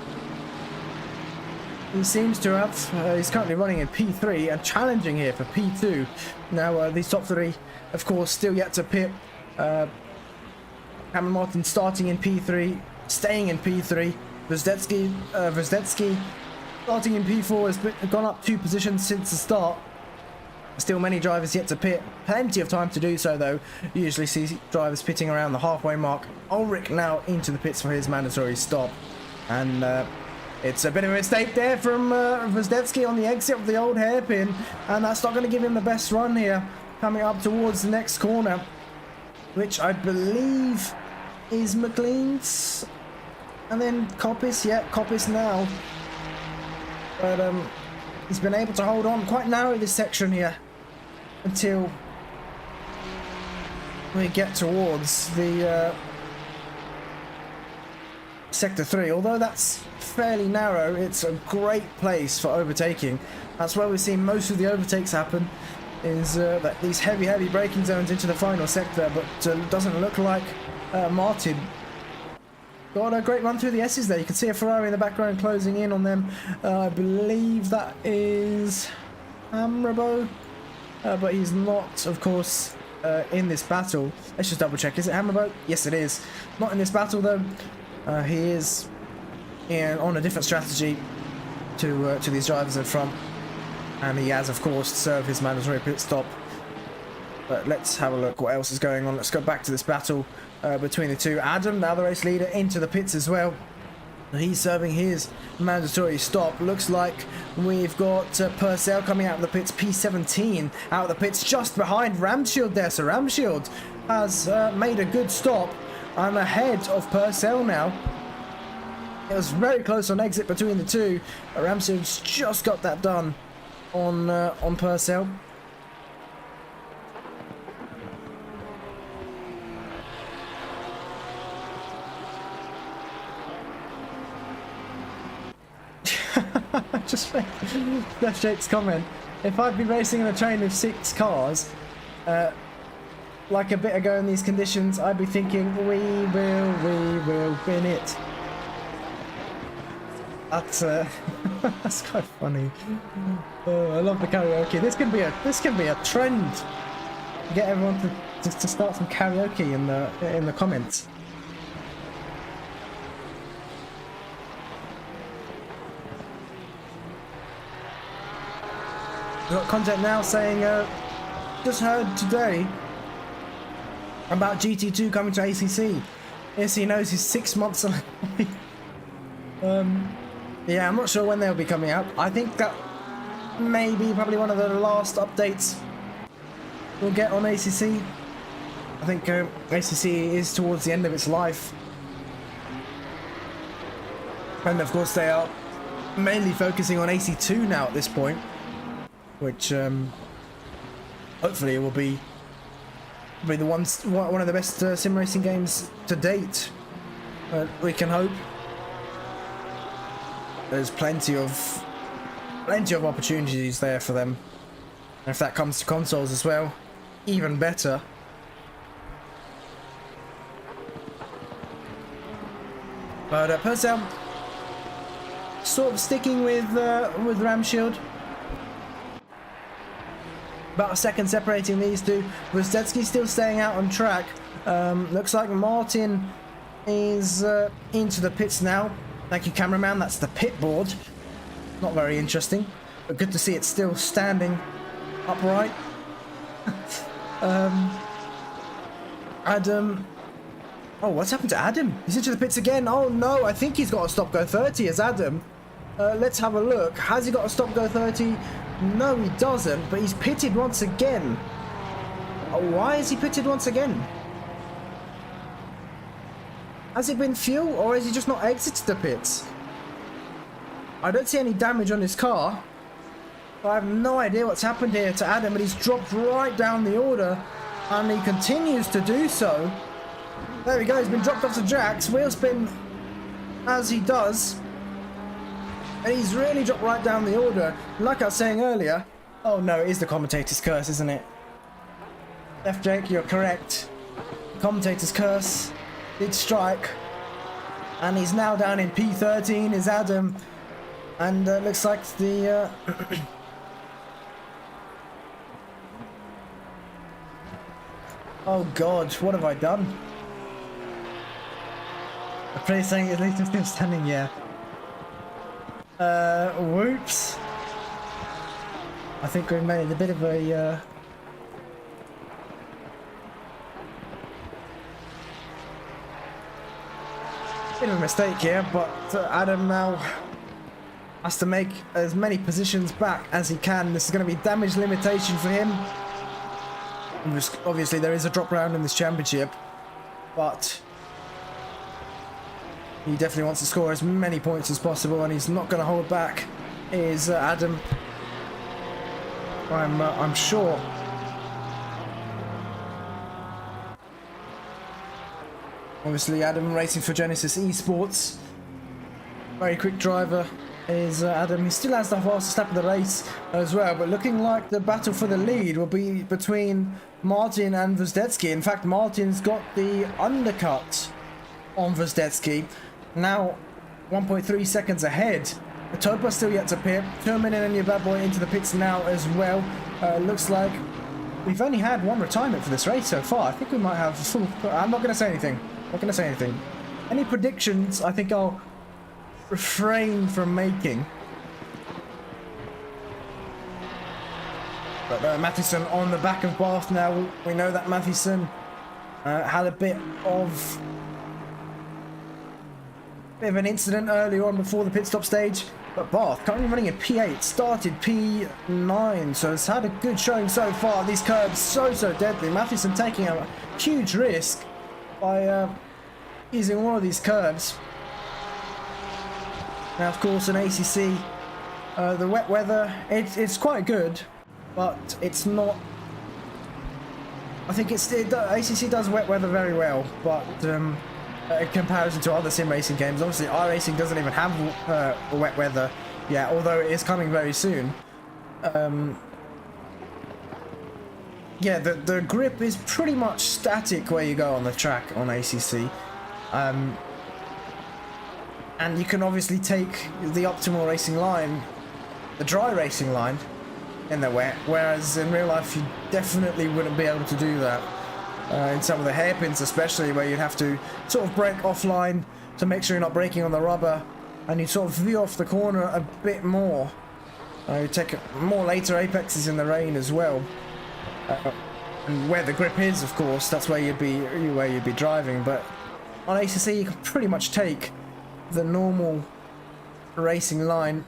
He seems to have. He's currently running in P3 and challenging here for P2. Now these top three, of course, still yet to pit. Cameron Martin starting in P3, staying in P3. Wozdecki starting in P4 has gone up 2 positions since the start. Still many drivers yet to pit. Plenty of time to do so, though. You usually see drivers pitting around the halfway mark. Ulrich now into the pits for his mandatory stop. And it's a bit of a mistake there from Vozdetsky on the exit of the old hairpin. And that's not going to give him the best run here. Coming up towards the next corner, which I believe is McLean's. And then Koppis, yeah, Koppis now. But he's been able to hold on quite narrow this section here until we get towards the Sector 3. Although that's fairly narrow, it's a great place for overtaking. That's where we've seen most of the overtakes happen, is that these heavy braking zones into the final sector, but it doesn't look like Martin got a great run through the S's there. You can see a Ferrari in the background closing in on them. I believe that is Amrabo, but he's not, of course, in this battle. Let's just double check. Is it Amrabo? Yes, it is. Not in this battle, though. He is on a different strategy to these drivers in front. And he has, of course, served his mandatory pit stop. But let's have a look what else is going on. Let's go back to this battle between the two. Adam, now the race leader, into the pits as well. He's serving his mandatory stop. Looks like we've got Purcell coming out of the pits, P17 out of the pits, just behind Ramshield there. So Ramshield has made a good stop. I'm ahead of Purcell now. It was very close on exit between the two. Ramshield's just got that done on Purcell. Just left Jake's comment. If I'd been racing in a train with 6 cars, like a bit ago in these conditions, I'd be thinking, we will win it. That's that's quite funny. Oh, I love the karaoke. This can be a trend. Get everyone to start some karaoke in the comments. We've got Contentnow saying, just heard today about GT2 coming to ACC. Yes, he knows he's 6 months away. Yeah, I'm not sure when they'll be coming out. I think that may be probably one of the last updates we'll get on ACC. I think ACC is towards the end of its life. And of course they are mainly focusing on AC2 now at this point, which hopefully it will be one of the best sim racing games to date. We can hope. There's plenty of opportunities there for them, and if that comes to consoles as well, even better. But Purcell sort of sticking with Ramshield. About a second separating these two. Vozdetsky still staying out on track. Looks like Martin is into the pits now. Thank you, cameraman. That's the pit board. Not very interesting, but good to see it's still standing upright. Adam. Oh, what's happened to Adam? He's into the pits again. Oh no, I think he's got a stop go 30 as Adam. Let's have a look. Has he got a stop go 30? No, he doesn't, but he's pitted once again. Why is he pitted once again? Has it been fuel, or has he just not exited the pits? I don't see any damage on his car. I have no idea what's happened here to Adam, but he's dropped right down the order, and he continues to do so. There we go, he's been dropped off the tracks, wheel spin as he does. And he's really dropped right down the order. Like I was saying earlier, oh no, it is the commentator's curse, isn't it? Left Jake, you're correct. The commentator's curse did strike. And he's now down in P13 is Adam. And looks like the... Oh god, what have I done? The place saying at least I'm still standing, yeah. Whoops. I think we've made a bit of a mistake here, but Adam now has to make as many positions back as he can. This is going to be damage limitation for him. Obviously, there is a drop round in this championship, but he definitely wants to score as many points as possible, and he's not going to hold back. Is Adam? I'm sure. Obviously, Adam racing for Genesis Esports. Very quick driver is Adam. He still has the fastest lap of the race as well, but looking like the battle for the lead will be between Martin and Wozdecki. In fact, Martin's got the undercut on Wozdecki. Now 1.3 seconds ahead. Topa still yet to pit. Terminating and your bad boy into the pits now as well. Looks like we've only had one retirement for this race so far. I think we might have a full... I'm not going to say anything. Not going to say anything. Any predictions, I think I'll refrain from making. But Matheson on the back of Barth now. We know that Matheson had a bit of an incident early on before the pit stop stage. But Barth currently running in P8, started P9, so it's had a good showing so far. These curves so deadly. Matheson taking a huge risk by using all of these curves. Now, of course, in ACC, the wet weather, it's quite good, but it's not... I think ACC does wet weather very well, but in comparison to other sim racing games, obviously iRacing doesn't even have wet weather yet, although it is coming very soon. Yeah, the grip is pretty much static where you go on the track on ACC. And you can obviously take the optimal racing line, the dry racing line, in the wet, whereas in real life you definitely wouldn't be able to do that. In some of the hairpins especially, where you'd have to sort of brake offline to make sure you're not braking on the rubber, and you sort of veer off the corner a bit more. You take more later apexes in the rain as well. And where the grip is, of course, that's where you'd be driving, but on ACC you can pretty much take the normal racing line,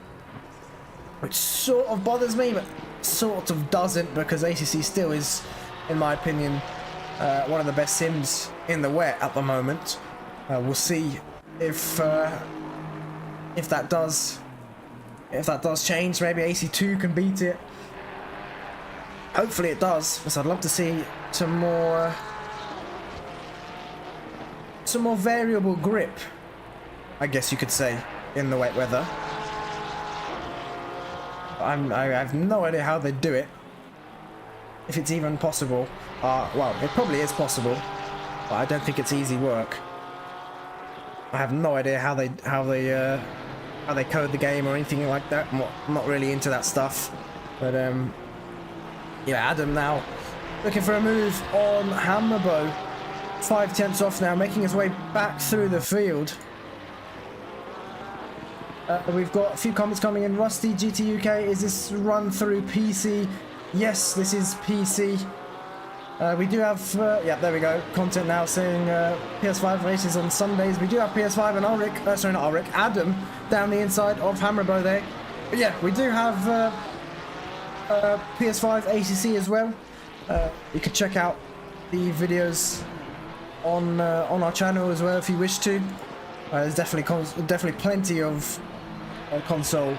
which sort of bothers me, but sort of doesn't, because ACC still is, in my opinion, one of the best sims in the wet at the moment. We'll see if that does change. Maybe AC2 can beat it. Hopefully it does, because I'd love to see some more variable grip, I guess you could say, in the wet weather. I have no idea how they do it, if it's even possible. Well, it probably is possible, but I don't think it's easy work. I have no idea how they code the game or anything like that. I'm not really into that stuff, but yeah, Adam now looking for a move on Hammerbow. 5/10 off now, making his way back through the field. We've got a few comments coming in. Rusty GT UK, is this run through PC? Yes, this is PC. We do have, yeah, there we go. Contentnow saying PS5 races on Sundays. We do have PS5 and Ulrich, sorry, not Ulrich, Adam down the inside of Hammerbow there. But yeah, we do have PS5 ACC as well. You can check out the videos on our channel as well if you wish to. There's definitely plenty of console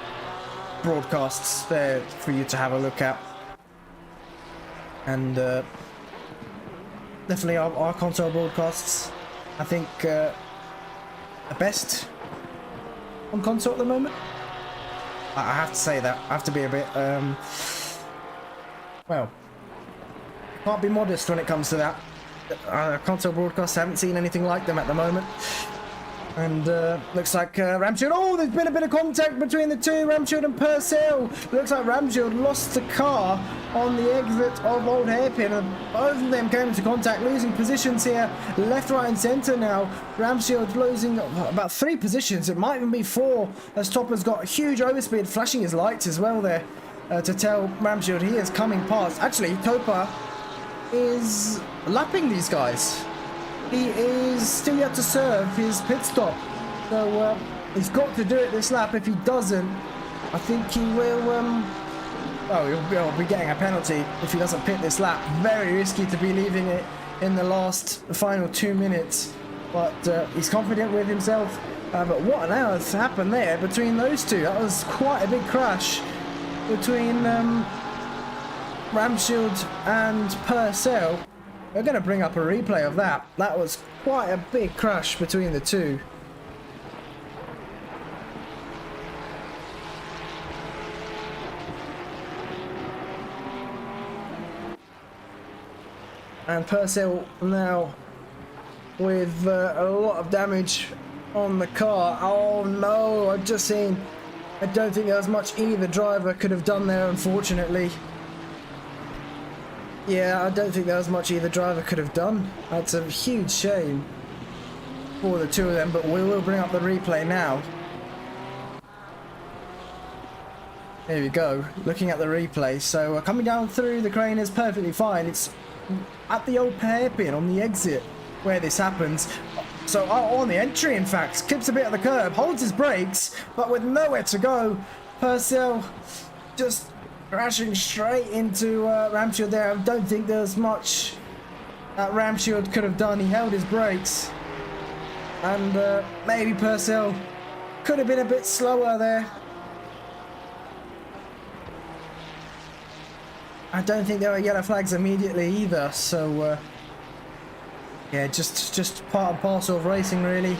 broadcasts there for you to have a look at, and definitely our console broadcasts, I think, the best on console at the moment. I have to say that. I have to be a bit well, can't be modest when it comes to that. Console broadcasts, haven't seen anything like them at the moment. And looks like Ramshield. Oh, there's been a bit of contact between the two, Ramshield and Purcell. Looks like Ramshield lost the car on the exit of Old Hairpin, and both of them came into contact, losing positions here, left, right, and centre now. Ramshield losing about 3 positions. It might even be 4, as Topper's got a huge overspeed, flashing his lights as well there. to tell Ramshield he is coming past. Actually, Topa is lapping these guys. He is still yet to serve his pit stop. So he's got to do it this lap. If he doesn't, I think he will... well, he'll be getting a penalty if he doesn't pit this lap. Very risky to be leaving it in the final 2 minutes. But he's confident with himself. But what on earth happened there between those two? That was quite a big crash between Ramshield and Per-Olav. We're going to bring up a replay of that. That was quite a big crash between the two. And Per-Olav now with a lot of damage on the car. Oh no, I've just seen... I don't think there was much either driver could have done there, unfortunately. Yeah, I don't think there was much either driver could have done. That's a huge shame for the two of them, but we will bring up the replay now. There we go, looking at the replay. So coming down through the crane is perfectly fine. It's at the old hairpin on the exit where this happens. So on the entry, in fact, clips a bit of the curb, holds his brakes, but with nowhere to go. Per-Olav just crashing straight into Ramshield there. I don't think there's much that Ramshield could have done. He held his brakes, and maybe Per-Olav could have been a bit slower there. I don't think there were yellow flags immediately either, so yeah, just part and parcel of racing, really.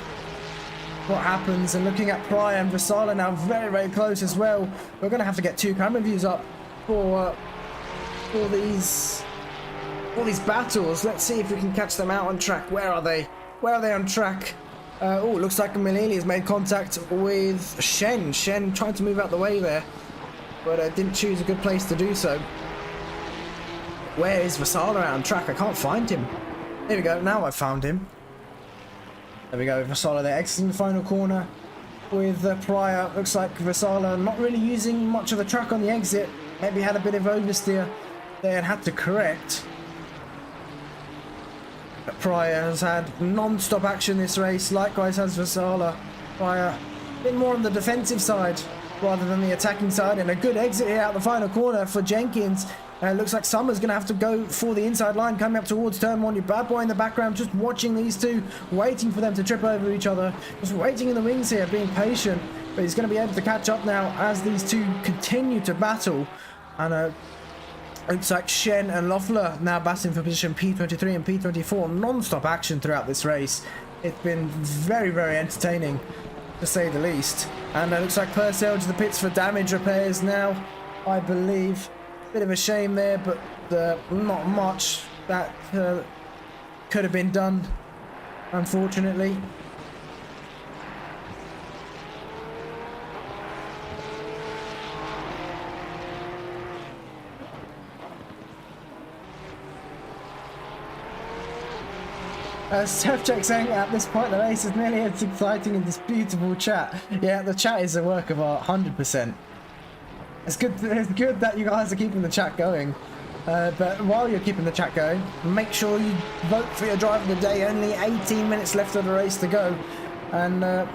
What happens. And looking at Pryor and Vasala now very, very close as well. We're going to have to get 2 camera views up for these battles. Let's see if we can catch them out on track. Where are they? Where are they on track? Oh, looks like Milili has made contact with Shen. Shen trying to move out the way there, but didn't choose a good place to do so. Where is Vasala out on track? I can't find him. There we go, now I've found him. There we go, Vasala there, exiting the final corner with Pryor. Looks like Vasala not really using much of the track on the exit. Maybe had a bit of oversteer there and had to correct. But Pryor has had non-stop action this race, likewise has Vasala. Pryor a bit more on the defensive side rather than the attacking side, and a good exit here out the final corner for Jenkins. Looks like Summer's going to have to go for the inside line, coming up towards turn 1. Your bad boy in the background, just watching these two, waiting for them to trip over each other. Just waiting in the wings here, being patient. But he's going to be able to catch up now as these two continue to battle. And looks like Shen and Loeffler now battling for position P23 and P24. Non-stop action throughout this race. It's been very, very entertaining, to say the least. And looks like Per-Olav to the pits for damage repairs now, I believe. Bit of a shame there, but not much that could have been done, unfortunately. Surfcheck saying at this point the race is nearly as exciting as this beautiful chat. Yeah, the chat is a work of art, 100%. It's good that you guys are keeping the chat going. But while you're keeping the chat going, make sure you vote for your driver of the day. Only 18 minutes left of the race to go. And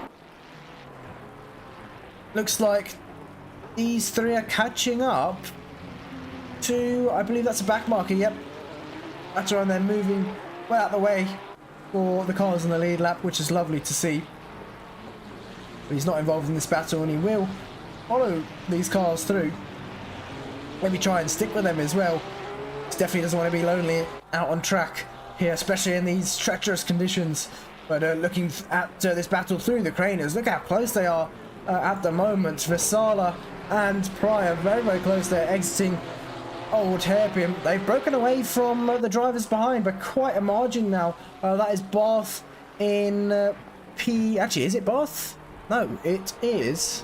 looks like these three are catching up to, I believe that's a back marker, yep. That's right, and they're moving well out the way for the cars in the lead lap, which is lovely to see. But he's not involved in this battle, and he will follow these cars through. Maybe try and stick with them as well. He definitely doesn't want to be lonely out on track here, especially in these treacherous conditions. But looking at this battle through the craners, look how close they are at the moment. Vasala and Pryor very, very close. They're exiting old hairpin. They've broken away from the drivers behind by quite a margin now. That is Barth in P... Actually, is it Barth? No, it is...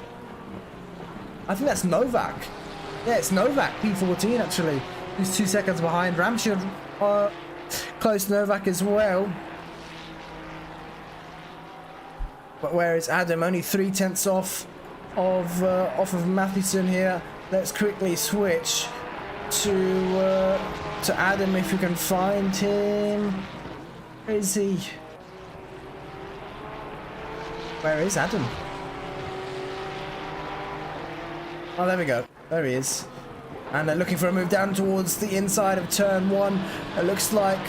I think that's Novak. Yeah, it's Novak, P14 actually. He's 2 seconds behind. Ramshield close to Novak as well. But where is Adam? Only 3/10 off of Matheson here. let's quickly switch to Adam if we can find him. Where is he? Where is Adam? Oh, there we go. There he is. And they're looking for a move down towards the inside of turn 1. It looks like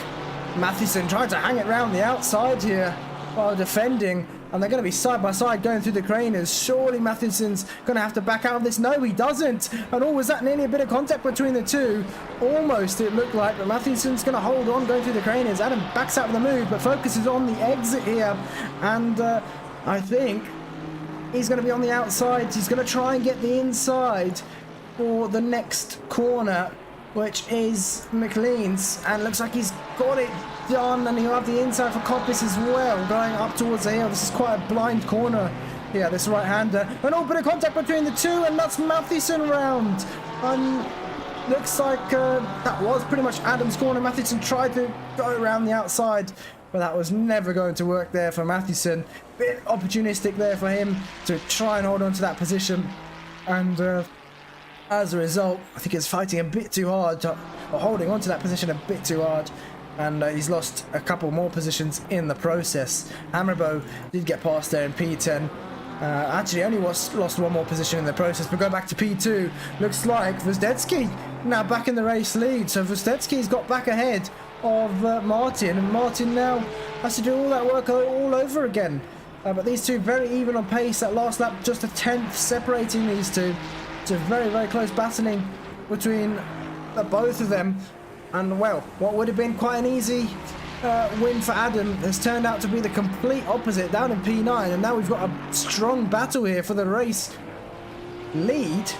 Matheson trying to hang it round the outside here while defending. And they're going to be side by side going through the craners. Surely Matheson's going to have to back out of this. No, he doesn't. And was that nearly a bit of contact between the two? Almost, it looked like. But Matheson's going to hold on going through the craners. Adam backs out of the move, but focuses on the exit here. And I think he's going to be on the outside. He's going to try and get the inside for the next corner, which is McLean's, and looks like he's got it done, and he'll have the inside for Coppice as well, going up towards the hill. This is quite a blind corner. Yeah, this right-hander. An open bit of contact between the two, and that's Matheson round. And looks like that was pretty much Adam's corner. Matheson tried to go around the outside, but that was never going to work there for Matheson. Bit opportunistic there for him to try and hold on to that position, and as a result, I think he's fighting a bit too hard, or holding on to that position a bit too hard, and he's lost a couple more positions in the process. Hammerbow did get past there in P10. Actually, only lost one more position in the process, but go back to P2. Looks like Vzdetsky now back in the race lead, so Vzdetsky's got back ahead of Martin, and Martin now has to do all that work all over again. But these two very even on pace. That last lap, just a 10th separating these two. It's a very, very close battling between the both of them. And, well, what would have been quite an easy win for Adam has turned out to be the complete opposite down in P9. And now we've got a strong battle here for the race lead.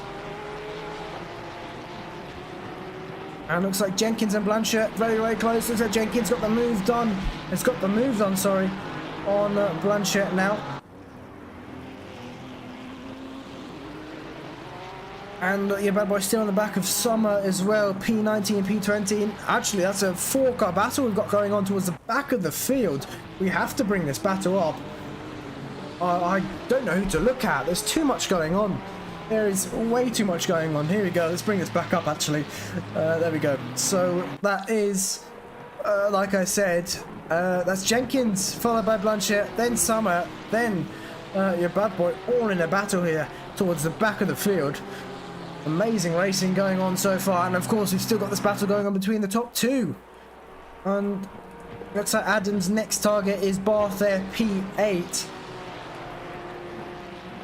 And looks like Jenkins and Blanchett very, very close. Looks like Jenkins got the move done. It's got the move done, sorry, on Blanchett now. And your bad boy still on the back of Summer as well, P19 and P20. Actually, that's a 4-car battle we've got going on towards the back of the field. We have to bring this battle up. I don't know who to look at. There's too much going on. There is way too much going on. Here we go. Let's bring this back up, actually. There we go. So that is, like I said, that's Jenkins, followed by Blanchett, then Summer, then your bad boy, all in a battle here towards the back of the field. Amazing racing going on so far, and of course we've still got this battle going on between the top two. And looks like Adam's next target is Barth there, P8.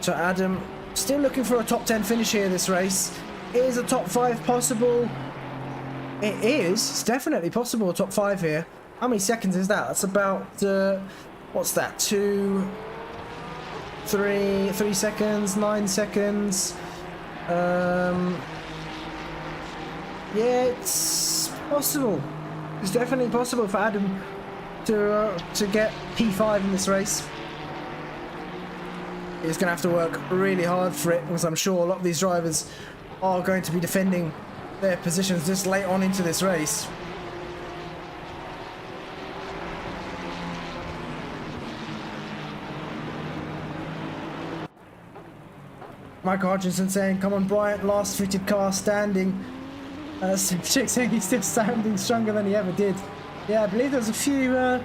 So Adam still looking for a top 10 finish here this race. Is a top 5 possible? It is. It's definitely possible, a top 5 here. How many seconds is that? That's about, what's that, 3 seconds, 9 seconds. Yeah, it's possible. It's definitely possible for Adam to get P5 in this race. He's going to have to work really hard for it, because I'm sure a lot of these drivers are going to be defending their positions this late on into this race. Michael Hutchinson saying, come on Bryant, last fitted car standing. Chick saying he's still sounding stronger than he ever did. Yeah, I believe there's a few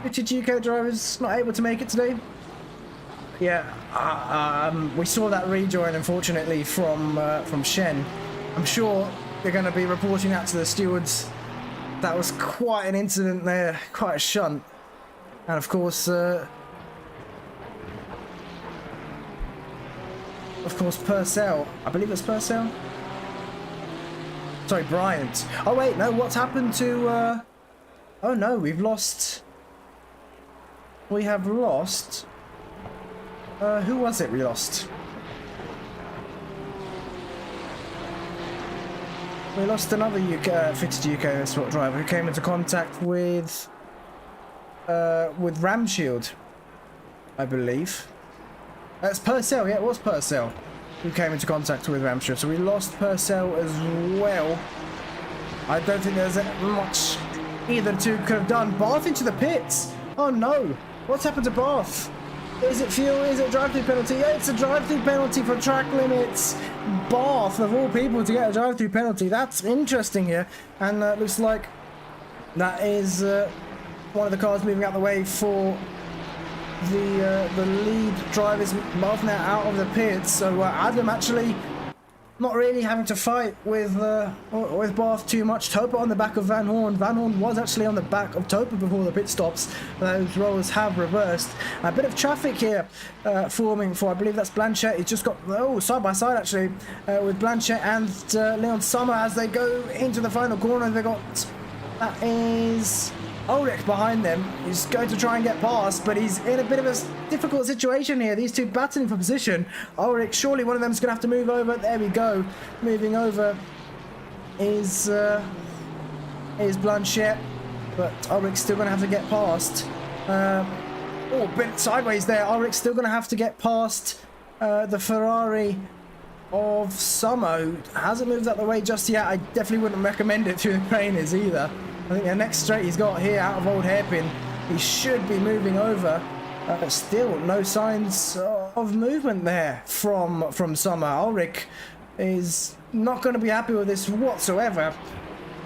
fitted UK drivers not able to make it today. Yeah, we saw that rejoin, unfortunately, from Shen. I'm sure they're going to be reporting that to the stewards. That was quite an incident there, quite a shunt. And of course, Purcell. I believe it's Purcell. Sorry, Bryant. Oh wait, no. What's happened to? Oh no, we've lost. We have lost. Who was it we lost? We lost another fitted UK sport driver who came into contact with Ramshield, I believe. That's Purcell, yeah, it was Purcell who came into contact with Ramshield. So we lost Purcell as well. I don't think there's much either two could have done. Barth into the pits. Oh no, what's happened to Barth? Is it fuel? Is it a drive-through penalty? Yeah, it's a drive-through penalty for track limits. Barth, of all people, to get a drive-through penalty. That's interesting here. And looks like that is one of the cars moving out the way for the lead drivers. Barth now out of the pits. So Adam actually not really having to fight with Barth too much. Topa on the back of Van Hoorn. Van Hoorn was actually on the back of Topa before the pit stops. Those roles have reversed. A bit of traffic here forming for, I believe that's Blanchett. He's just got, side by side actually, with Blanchett and Leon Sommer as they go into the final corner. They got, that is Ulrich behind them. He's going to try and get past, but he's in a bit of a difficult situation here. These two battling for position. Ulrich, surely one of them is going to have to move over. There we go. Moving over is Blanchett, but Ulrich's still going to have to get past. Oh, bit sideways there. Ulrich's still going to have to get past the Ferrari of Sommer, who hasn't moved out the way just yet. I definitely wouldn't recommend it through the trainers either. I think the next straight he's got here out of Old Hairpin, he should be moving over. Still no signs of movement there from Sommer. Ulrich is not going to be happy with this whatsoever.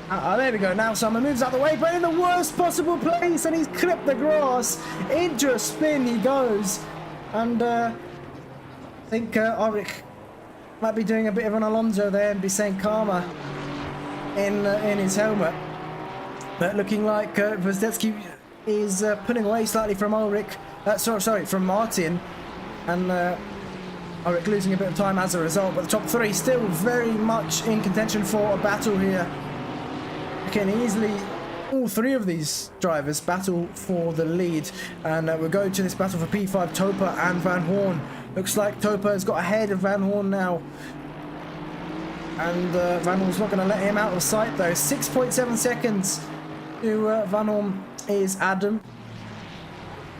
There we go. Now Sommer moves out the way, but in the worst possible place, and he's clipped the grass. Into a spin he goes, and I think Ulrich might be doing a bit of an Alonso there and be saying karma in his helmet. But looking like Gwiazdowski is pulling away slightly from Ulrich. Sorry, from Martin. And Ulrich losing a bit of time as a result. But the top three still very much in contention for a battle here. Can easily, all three of these drivers battle for the lead. And we'll go to this battle for P5, Topa and Van Hoorn. Looks like Topa has got ahead of Van Hoorn now. And Van Hoorn's not going to let him out of sight though. 6.7 seconds to Van Hoorn is Adam.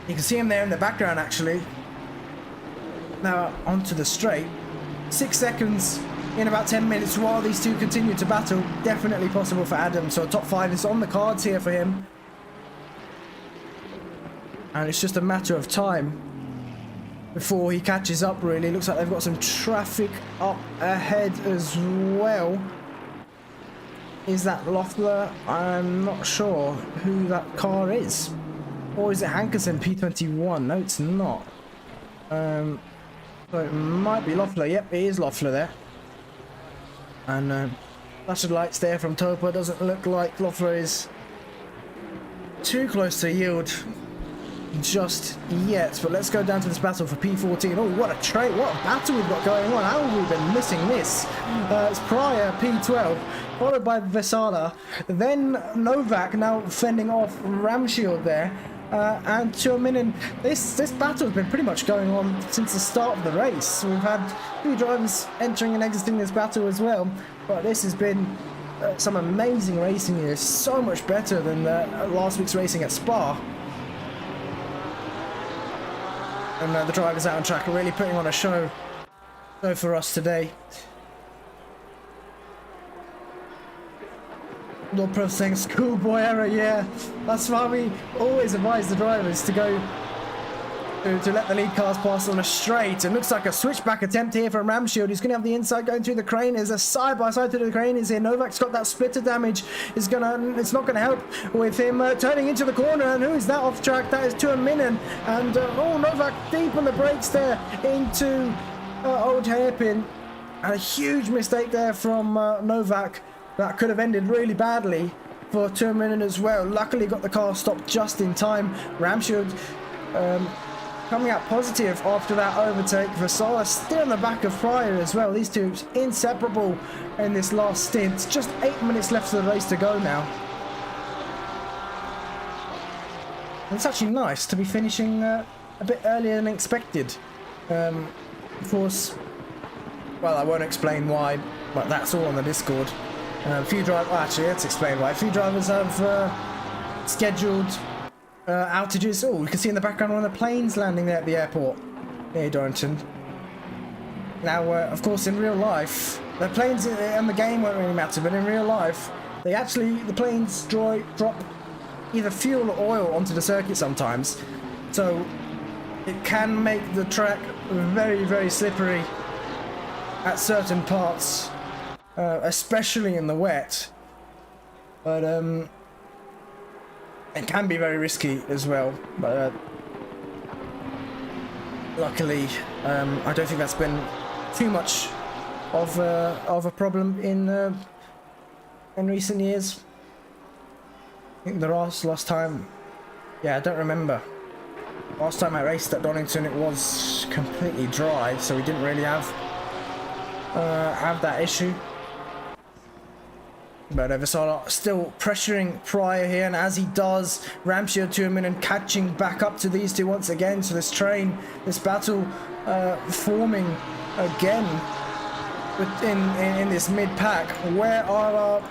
You can see him there in the background actually. Now onto the straight. 6 seconds in about 10 minutes while these two continue to battle. Definitely possible for Adam. So top 5 is on the cards here for him. And it's just a matter of time before he catches up really. Looks like they've got some traffic up ahead as well. Is that Loeffler? I'm not sure who that car is. Or is it Hankerson P21? No, it's not. So it might be Loeffler. Yep, it is Loeffler there. And flashing lights there from Topa. Doesn't look like Loeffler is too close to yield just yet. But let's go down to this battle for P14. Oh, what a battle we've got going on. How have we been missing this? It's Pryor P12, followed by Vesala, then Novak now fending off Ramshield there, and Tuominen. This battle has been pretty much going on since the start of the race. We've had 2 drivers entering and exiting this battle as well, but this has been some amazing racing here. So much better than last week's racing at Spa. And the drivers out on track are really putting on a show for us today. Lord Pro saying schoolboy error, yeah. That's why we always advise the drivers to go to let the lead cars pass on a straight. It looks like a switchback attempt here from Ramshield. He's going to have the inside going through the crane. There's a side by side to the crane is here. Novak's got that splitter damage. It's not going to help with him turning into the corner. And who is that off track? That is Tuominen. And Novak deep on the brakes there into Old Hairpin. And a huge mistake there from Novak. That could have ended really badly for Tuominen as well. Luckily got the car stopped just in time. Ramshield coming out positive after that overtake. Vesala still in the back of Pryor as well. These two inseparable in this last stint. Just 8 minutes left of the race to go now. And it's actually nice to be finishing a bit earlier than expected. Of course, well, I won't explain why, but that's all on the Discord. A few drivers, actually, let's explain why. A few drivers have scheduled outages. Oh, you can see in the background one of the planes landing there at the airport near Donington. Now, of course, in real life, the planes and the game won't really matter, but in real life, the planes drop either fuel or oil onto the circuit sometimes. So it can make the track very, very slippery at certain parts, especially in the wet. But it can be very risky as well. But luckily, I don't think that's been too much of a problem in recent years. I think the last time, yeah, I don't remember. Last time I raced at Donington, it was completely dry, so we didn't really have that issue. But Vesala still pressuring Pryor here, and as he does, Ramshield Tuominen catching back up to these two once again. So this train, this battle forming again in this mid-pack. Where are our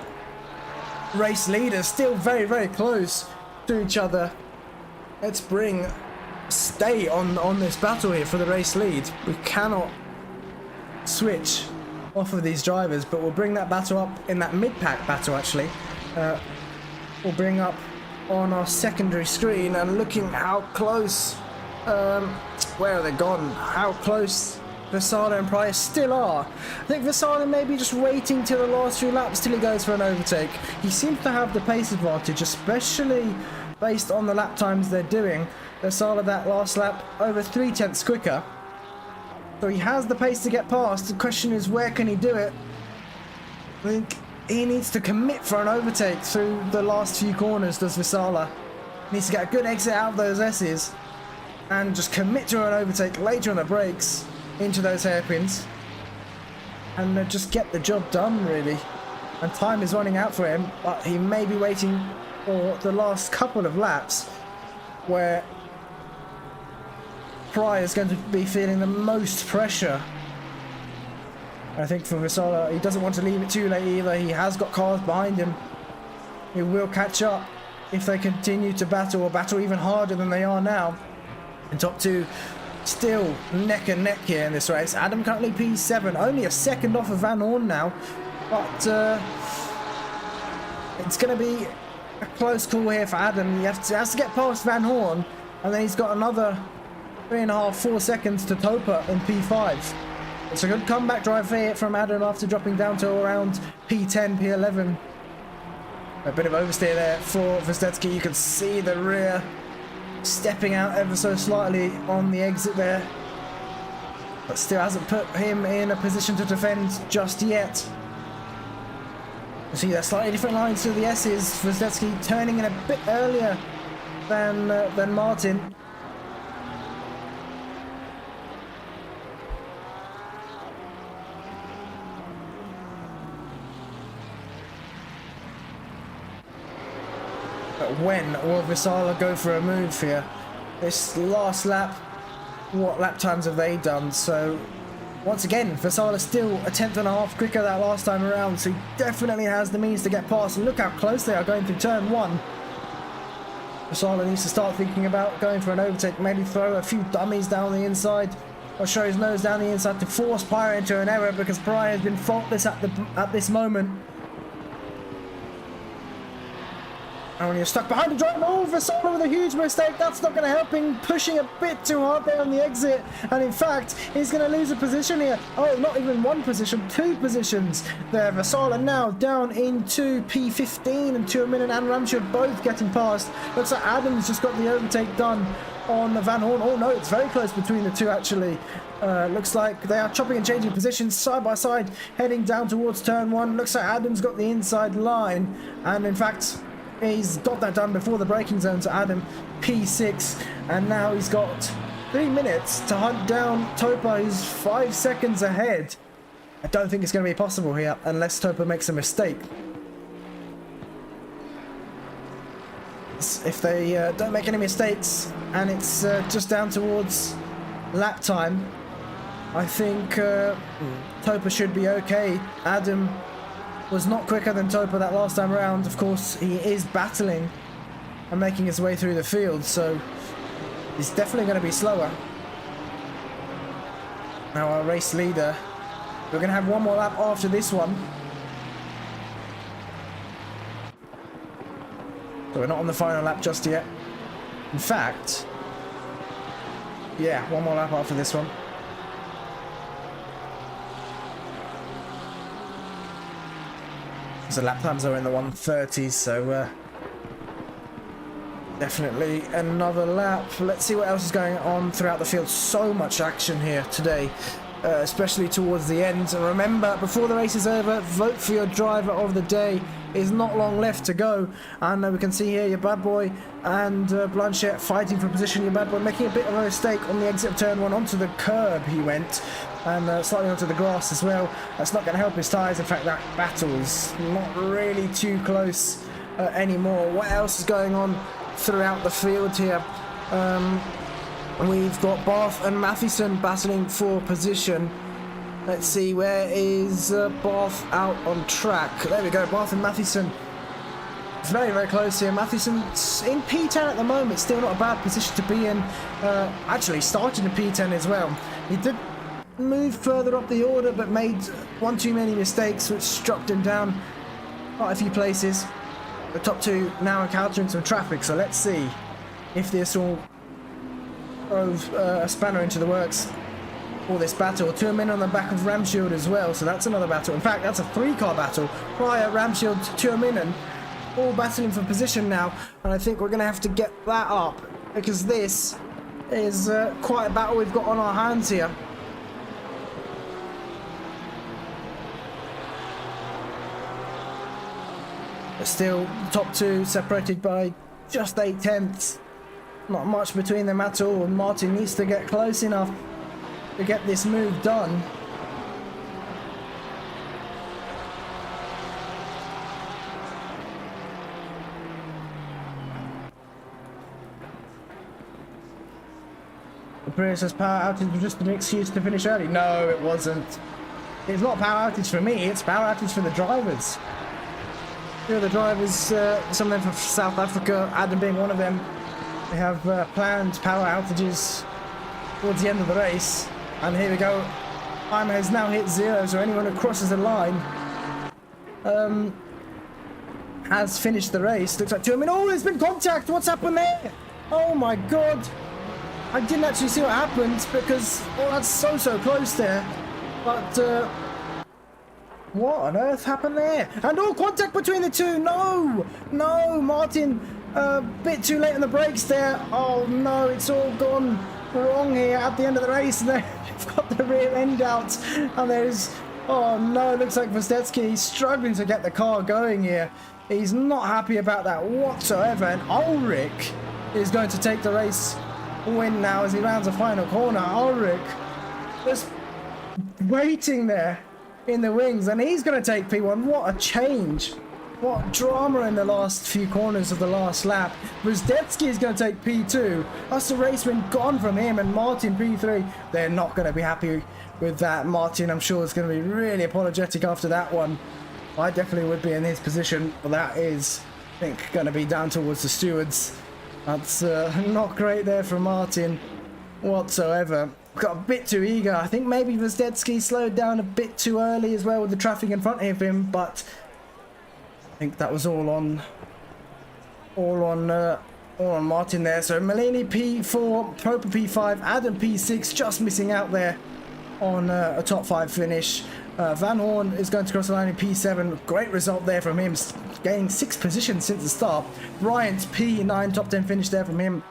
race leaders? Still very, very close to each other. Let's stay on this battle here for the race lead. We cannot switch off of these drivers, but we'll bring that battle up in that mid-pack battle. Actually, we'll bring up on our secondary screen and looking how close. Where are they gone? How close Vesala and Pryor still are. I think Vesala may be just waiting till the last few laps till he goes for an overtake. He seems to have the pace advantage, especially based on the lap times they're doing. Vesala that last lap over 0.3 quicker. So he has the pace to get past. The question is, where can he do it? I think he needs to commit for an overtake through the last few corners, does Vesala. He needs to get a good exit out of those S's and just commit to an overtake later on the brakes into those hairpins and just get the job done, really. And time is running out for him, but he may be waiting for the last couple of laps where Pryor is going to be feeling the most pressure. I think for Vesala, he doesn't want to leave it too late either. He has got cars behind him. He will catch up if they continue to battle, or battle even harder than they are now. And top two still neck and neck here in this race. Adam currently P7, only a second off of Van Hoorn now, but it's going to be a close call here for Adam. He has to get past Van Hoorn, and then he's got another 3.5-4 seconds to Topa in P5. It's a good comeback drive here from Adam after dropping down to around P10, P11. A bit of oversteer there for Vestetsky. You can see the rear stepping out ever so slightly on the exit there, but still hasn't put him in a position to defend just yet. You see, they're slightly different lines to the S's. Vestetsky turning in a bit earlier than Martin. But when will Vesala go for a move here? This last lap, what lap times have they done? So once again, Vesala still a 10.5 quicker that last time around, so he definitely has the means to get past. And look how close they are going through turn one. Vesala needs to start thinking about going for an overtake, maybe throw a few dummies down the inside, or show his nose down the inside to force Pryor into an error, because Pryor has been faultless at this moment. And when you're stuck behind the driver, oh, Vesala with a huge mistake. That's not going to help him, pushing a bit too hard there on the exit. And in fact, he's going to lose a position here. Oh, not even one position, 2 positions there. Vesala now down into P15, and Tuominen and Ramshield both getting past. Looks like Adam's just got the overtake done on Van Hoorn. Oh no, it's very close between the two actually. Looks like they are chopping and changing positions side by side, heading down towards turn one. Looks like Adam's got the inside line, and in fact, he's got that done before the braking zone to Adam P6, and now he's got 3 minutes to hunt down Topa, who's 5 seconds ahead. I don't think it's going to be possible here unless Topa makes a mistake. If they don't make any mistakes and it's just down towards lap time, I think Topa should be okay. Adam was not quicker than Topa that last time around. Of course, he is battling and making his way through the field, so he's definitely going to be slower. Now our race leader, we're going to have one more lap after this one. So we're not on the final lap just yet. In fact, Yeah, one more lap after this one. So lap times are in the 130s, so definitely another lap. Let's see what else is going on throughout the field. So much action here today, especially towards the end. And remember, before the race is over, vote for your driver of the day. Is not long left to go, and we can see here your bad boy and Blanchett fighting for position. Your bad boy making a bit of a mistake on the exit of turn 1 onto the curb he went, and slightly onto the grass as well. That's not going to help his tyres. In fact, that battle is not really too close anymore. What else is going on throughout the field here? We've got Barth and Matheson battling for position. Let's see, where is Barth out on track? There we go, Barth and Matheson. It's very, very close here. Matheson's in P10 at the moment, still not a bad position to be in. Actually, started in P10 as well. He did move further up the order, but made one too many mistakes, which struck him down quite a few places. The top two now encountering some traffic, so let's see if this all throws a spanner into the works. All this battle. 2 men on the back of Ramshield as well, so that's another battle. In fact, that's a 3-car battle. Prior, Ramshield, Tuominen, all battling for position now, and I think we're going to have to get that up, because this is quite a battle we've got on our hands here. But still, top two separated by just 8 tenths. Not much between them at all, and Martin needs to get close enough to get this move done. The Prius says power outage was just an excuse to finish early. No, it wasn't. It's not power outage for me, it's power outage for the drivers. Two of the drivers, some of them from South Africa, Adam being one of them, they have planned power outages towards the end of the race. And here we go. Time has now hit 0, so anyone who crosses the line has finished the race. Looks like Tuominen. Oh, there's been contact. What's happened there? Oh my god. I didn't actually see what happened because, oh, that's so close there. But what on earth happened there? And oh, contact between the two. No, Martin, a bit too late on the brakes there. Oh no, it's all gone wrong here at the end of the race. And they've got the rear end out, and there's, oh no, looks like Vostetsky, he's struggling to get the car going here. He's not happy about that whatsoever, and Ulrich is going to take the race win now as he rounds the final corner. Ulrich just waiting there in the wings, and he's going to take P1. What a change. What drama in the last few corners of the last lap. Vostetsky is going to take P2. That's the race win gone from him, and Martin P3. They're not going to be happy with that. Martin, I'm sure, is going to be really apologetic after that one. I definitely would be in his position, but that is, I think, going to be down towards the stewards. That's not great there from Martin whatsoever. Got a bit too eager. I think maybe Vostetsky slowed down a bit too early as well with the traffic in front of him, but I think that was all on Martin there. So Malini P4, Proper P5, Adam P6, just missing out there on a top 5 finish. Van Hoorn is going to cross the line in P7. Great result there from him, gaining 6 positions since the start. Bryant P9, top 10 finish there from him.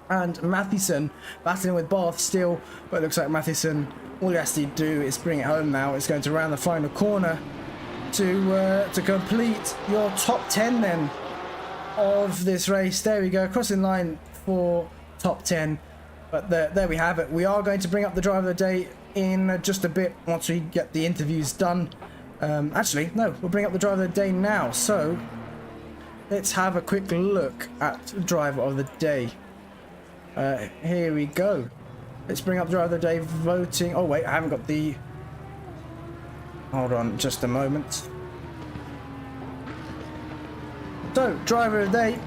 And Matheson battling with Barth still, but it looks like Matheson, all he has to do is bring it home now. It's going to round the final corner to complete your top 10 then of this race. There we go, crossing line for top 10. But there we have it. We are going to bring up the driver of the day in just a bit once we get the interviews done. Actually, no, we'll bring up the driver of the day now. So let's have a quick look at the driver of the day. Here we go. Let's bring up driver of the day voting. Oh wait, I haven't got the... Hold on just a moment. So, driver of the day,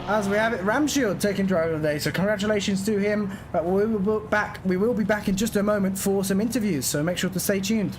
as we have it, Ramshield taking driver of the day. So congratulations to him. But we will be back in just a moment for some interviews. So make sure to stay tuned.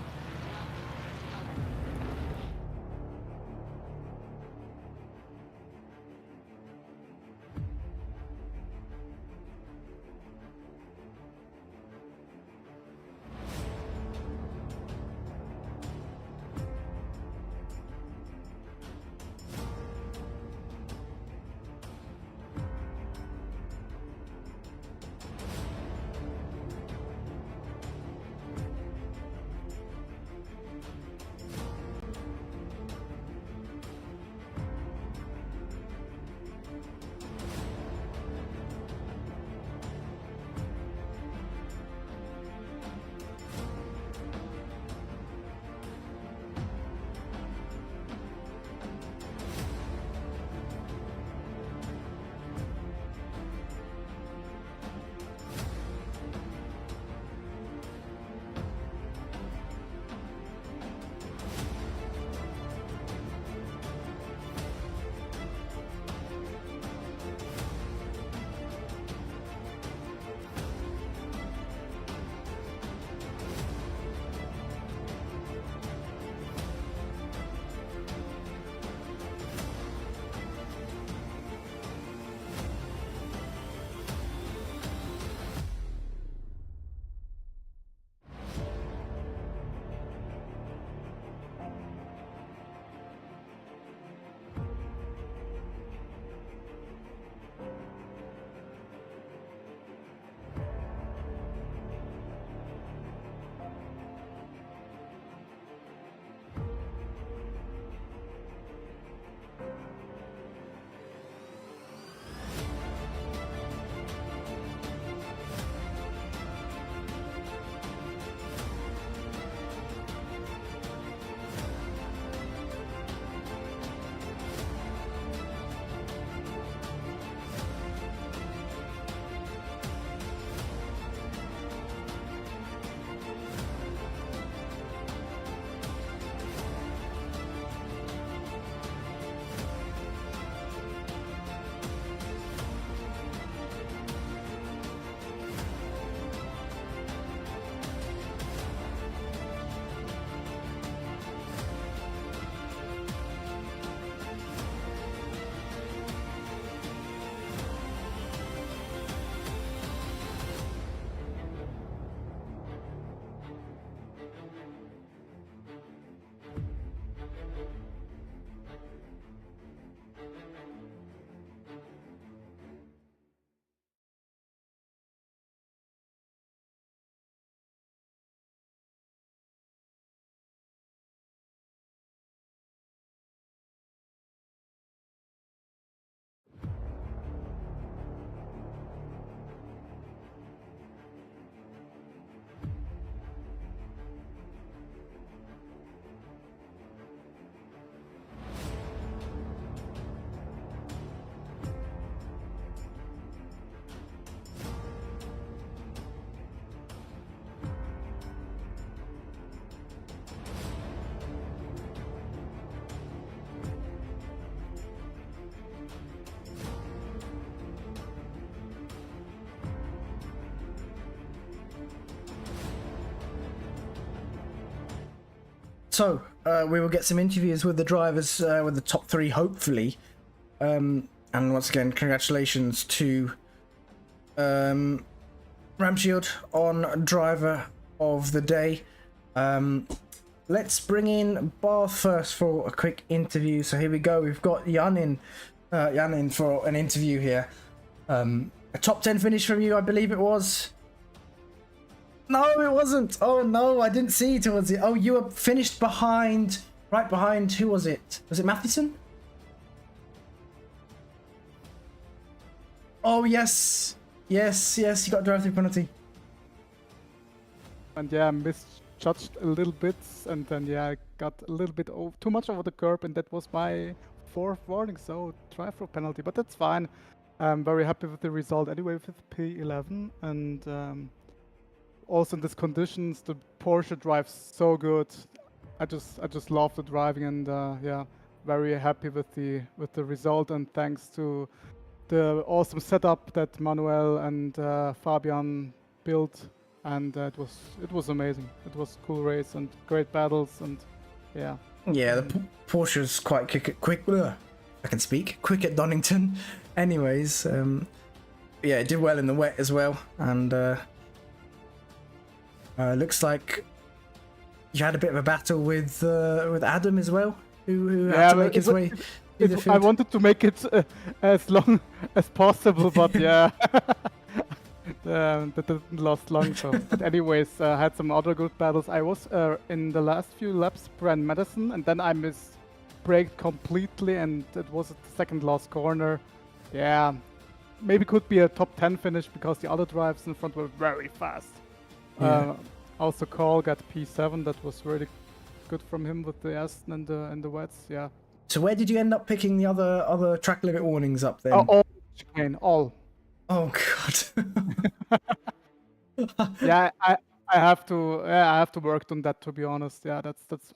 So, we will get some interviews with the drivers, with the top 3, hopefully. And once again, congratulations to Ramshield on Driver of the Day. Let's bring in Barth first for a quick interview. So here we go. We've got Jan in for an interview here. A top 10 finish from you, I believe it was. No, it wasn't. Oh no, I didn't see towards it. Oh, you were finished behind, right behind. Who was it? Was it Matheson? Oh yes, yes. You got drive-through penalty. And yeah, misjudged a little bit, and then yeah, I got a little bit too much over the curb, and that was my 4th warning. So drive-through penalty, but that's fine. I'm very happy with the result anyway with P11, and also in these conditions, the Porsche drives so good. I just love the driving, and yeah, very happy with the result, and thanks to the awesome setup that Manuel and Fabian built, and it was amazing. It was a cool race and great battles, and yeah. Yeah, the Porsche's quite quick. I can speak quick at Donington. Anyways, yeah, it did well in the wet as well, and looks like you had a bit of a battle with Adam as well, who had to make his way through the field. I wanted to make it as long as possible, but yeah, that didn't last long. So, but anyways, I had some other good battles. I was in the last few laps Brand Madison, and then I braked completely, and it was at the second last corner. Yeah, maybe could be a top 10 finish because the other drives in front were very fast. Yeah. Also, Carl got P7. That was really good from him with the Aston and the wets. Yeah. So where did you end up picking the other track limit warnings up then? All chicane, all. Oh god. Yeah, I have to work on that, to be honest. Yeah, that's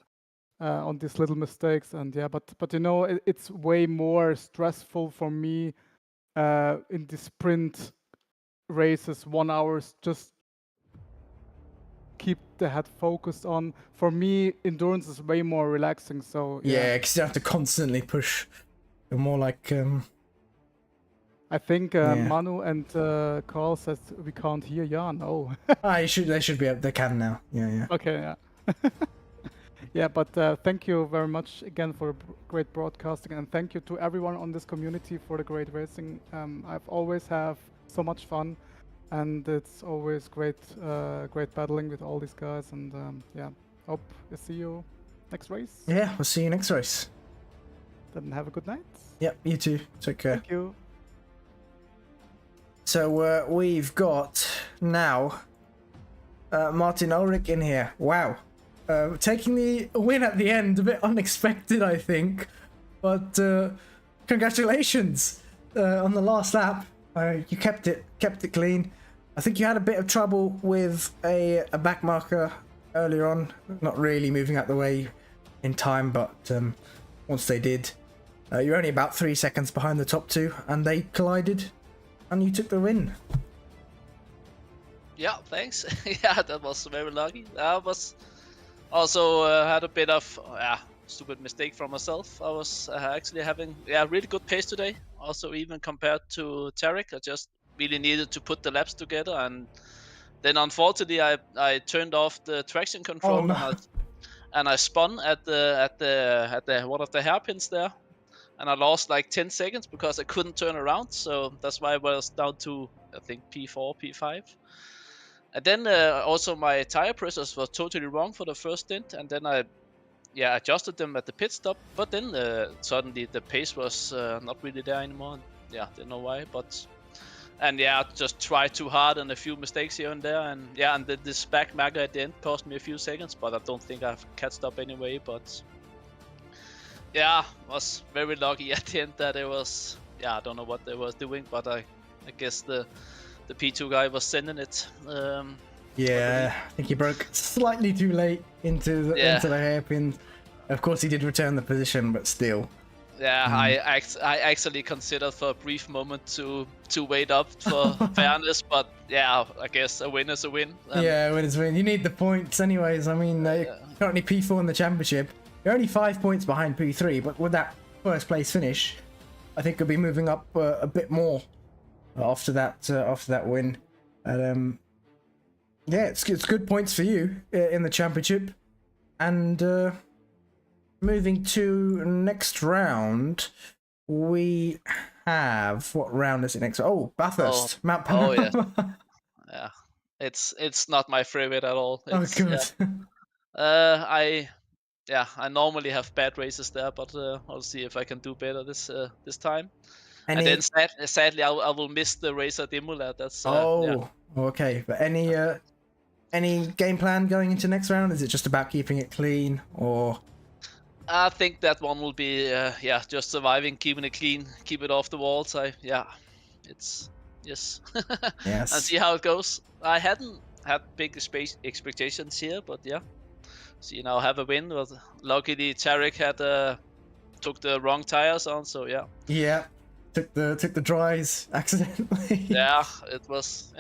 on these little mistakes, and yeah, but you know, it's way more stressful for me in the sprint races, 1 hour, just keep the head focused on. For me, endurance is way more relaxing. So yeah, because you have to constantly push. You're more like I think Manu and Carl says we can't hear Jan. Oh. They should be able. They can now. Yeah. Okay. Yeah. Yeah, but thank you very much again for great broadcasting, and thank you to everyone on this community for the great racing. I've always have so much fun, and it's always great battling with all these guys, and yeah, hope I see you next race. Yeah, we'll see you next race. Then have a good night. Yep, you too. Take care. Thank you. So we've got now Martin Ulrich in here. Wow. Taking the win at the end, a bit unexpected, I think, but congratulations on the last lap. You kept it clean. I think you had a bit of trouble with a back marker earlier on, not really moving out the way in time, but once they did, you're only about 3 seconds behind the top 2, and they collided, and you took the win. Yeah, thanks. Yeah, that was very lucky. I was also had a bit of stupid mistake from myself. I was actually having really good pace today. Also, even compared to Tarek, I just really needed to put the laps together, and then unfortunately I turned off the traction control. Oh, no. and I spun at the one of the hairpins there, and I lost like 10 seconds because I couldn't turn around. So that's why I was down to I think P4, P5. And then also my tire pressures were totally wrong for the first stint, and then I adjusted them at the pit stop, but then suddenly the pace was not really there anymore. Yeah, didn't know why, and just tried too hard and a few mistakes here and there, and this back marker at the end cost me a few seconds, but I don't think I've catched up anyway. But yeah, was very lucky at the end that it was I don't know what they was doing, but I guess the P2 guy was sending it. Yeah, I think he broke slightly too late into the hairpin. Of course, he did return the position, but still. Yeah, I actually considered for a brief moment to wait up for fairness, but yeah, I guess a win is a win. Yeah, a win is a win. You need the points anyways. I mean, currently P4 in the championship. You're only 5 points behind P3, but with that first place finish, I think you'll be moving up a bit more after that win. And yeah, it's good points for you in the championship. And moving to next round, we have, what round is it next? Oh, Bathurst, Mount Panorama. Oh yeah, it's not my favorite at all. Oh, good. I normally have bad races there, but I'll see if I can do better this time. Any... And then sadly, I will miss the race at Mullard. That's okay. But any game plan going into next round? Is it just about keeping it clean, or? I think that one will be just surviving, keeping it clean, keep it off the walls. It's yes, yes, and see how it goes. I hadn't had big expectations here, but yeah. So now have a win. But luckily Tarek had took the wrong tires on, so yeah. Yeah, took the dries accidentally. Yeah, it was.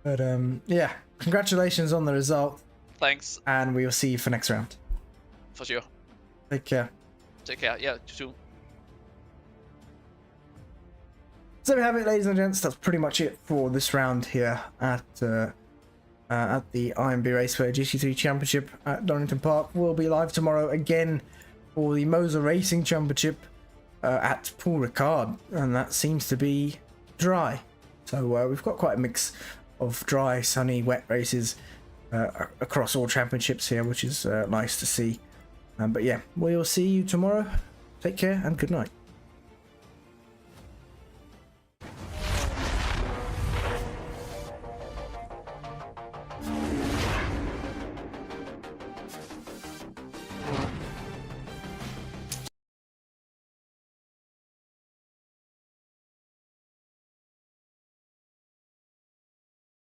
But yeah, congratulations on the result. Thanks. And we will see you for next round. For sure. Take care. Take care. Yeah, you too. So we have it, ladies and gents. That's pretty much it for this round here at the IMB Racewear GT3 Championship at Donington Park. We'll be live tomorrow again for the Moser Racing Championship at Paul Ricard, and that seems to be dry. So we've got quite a mix of dry, sunny, wet races across all championships here, which is nice to see. But yeah, we'll see you tomorrow. Take care and good night.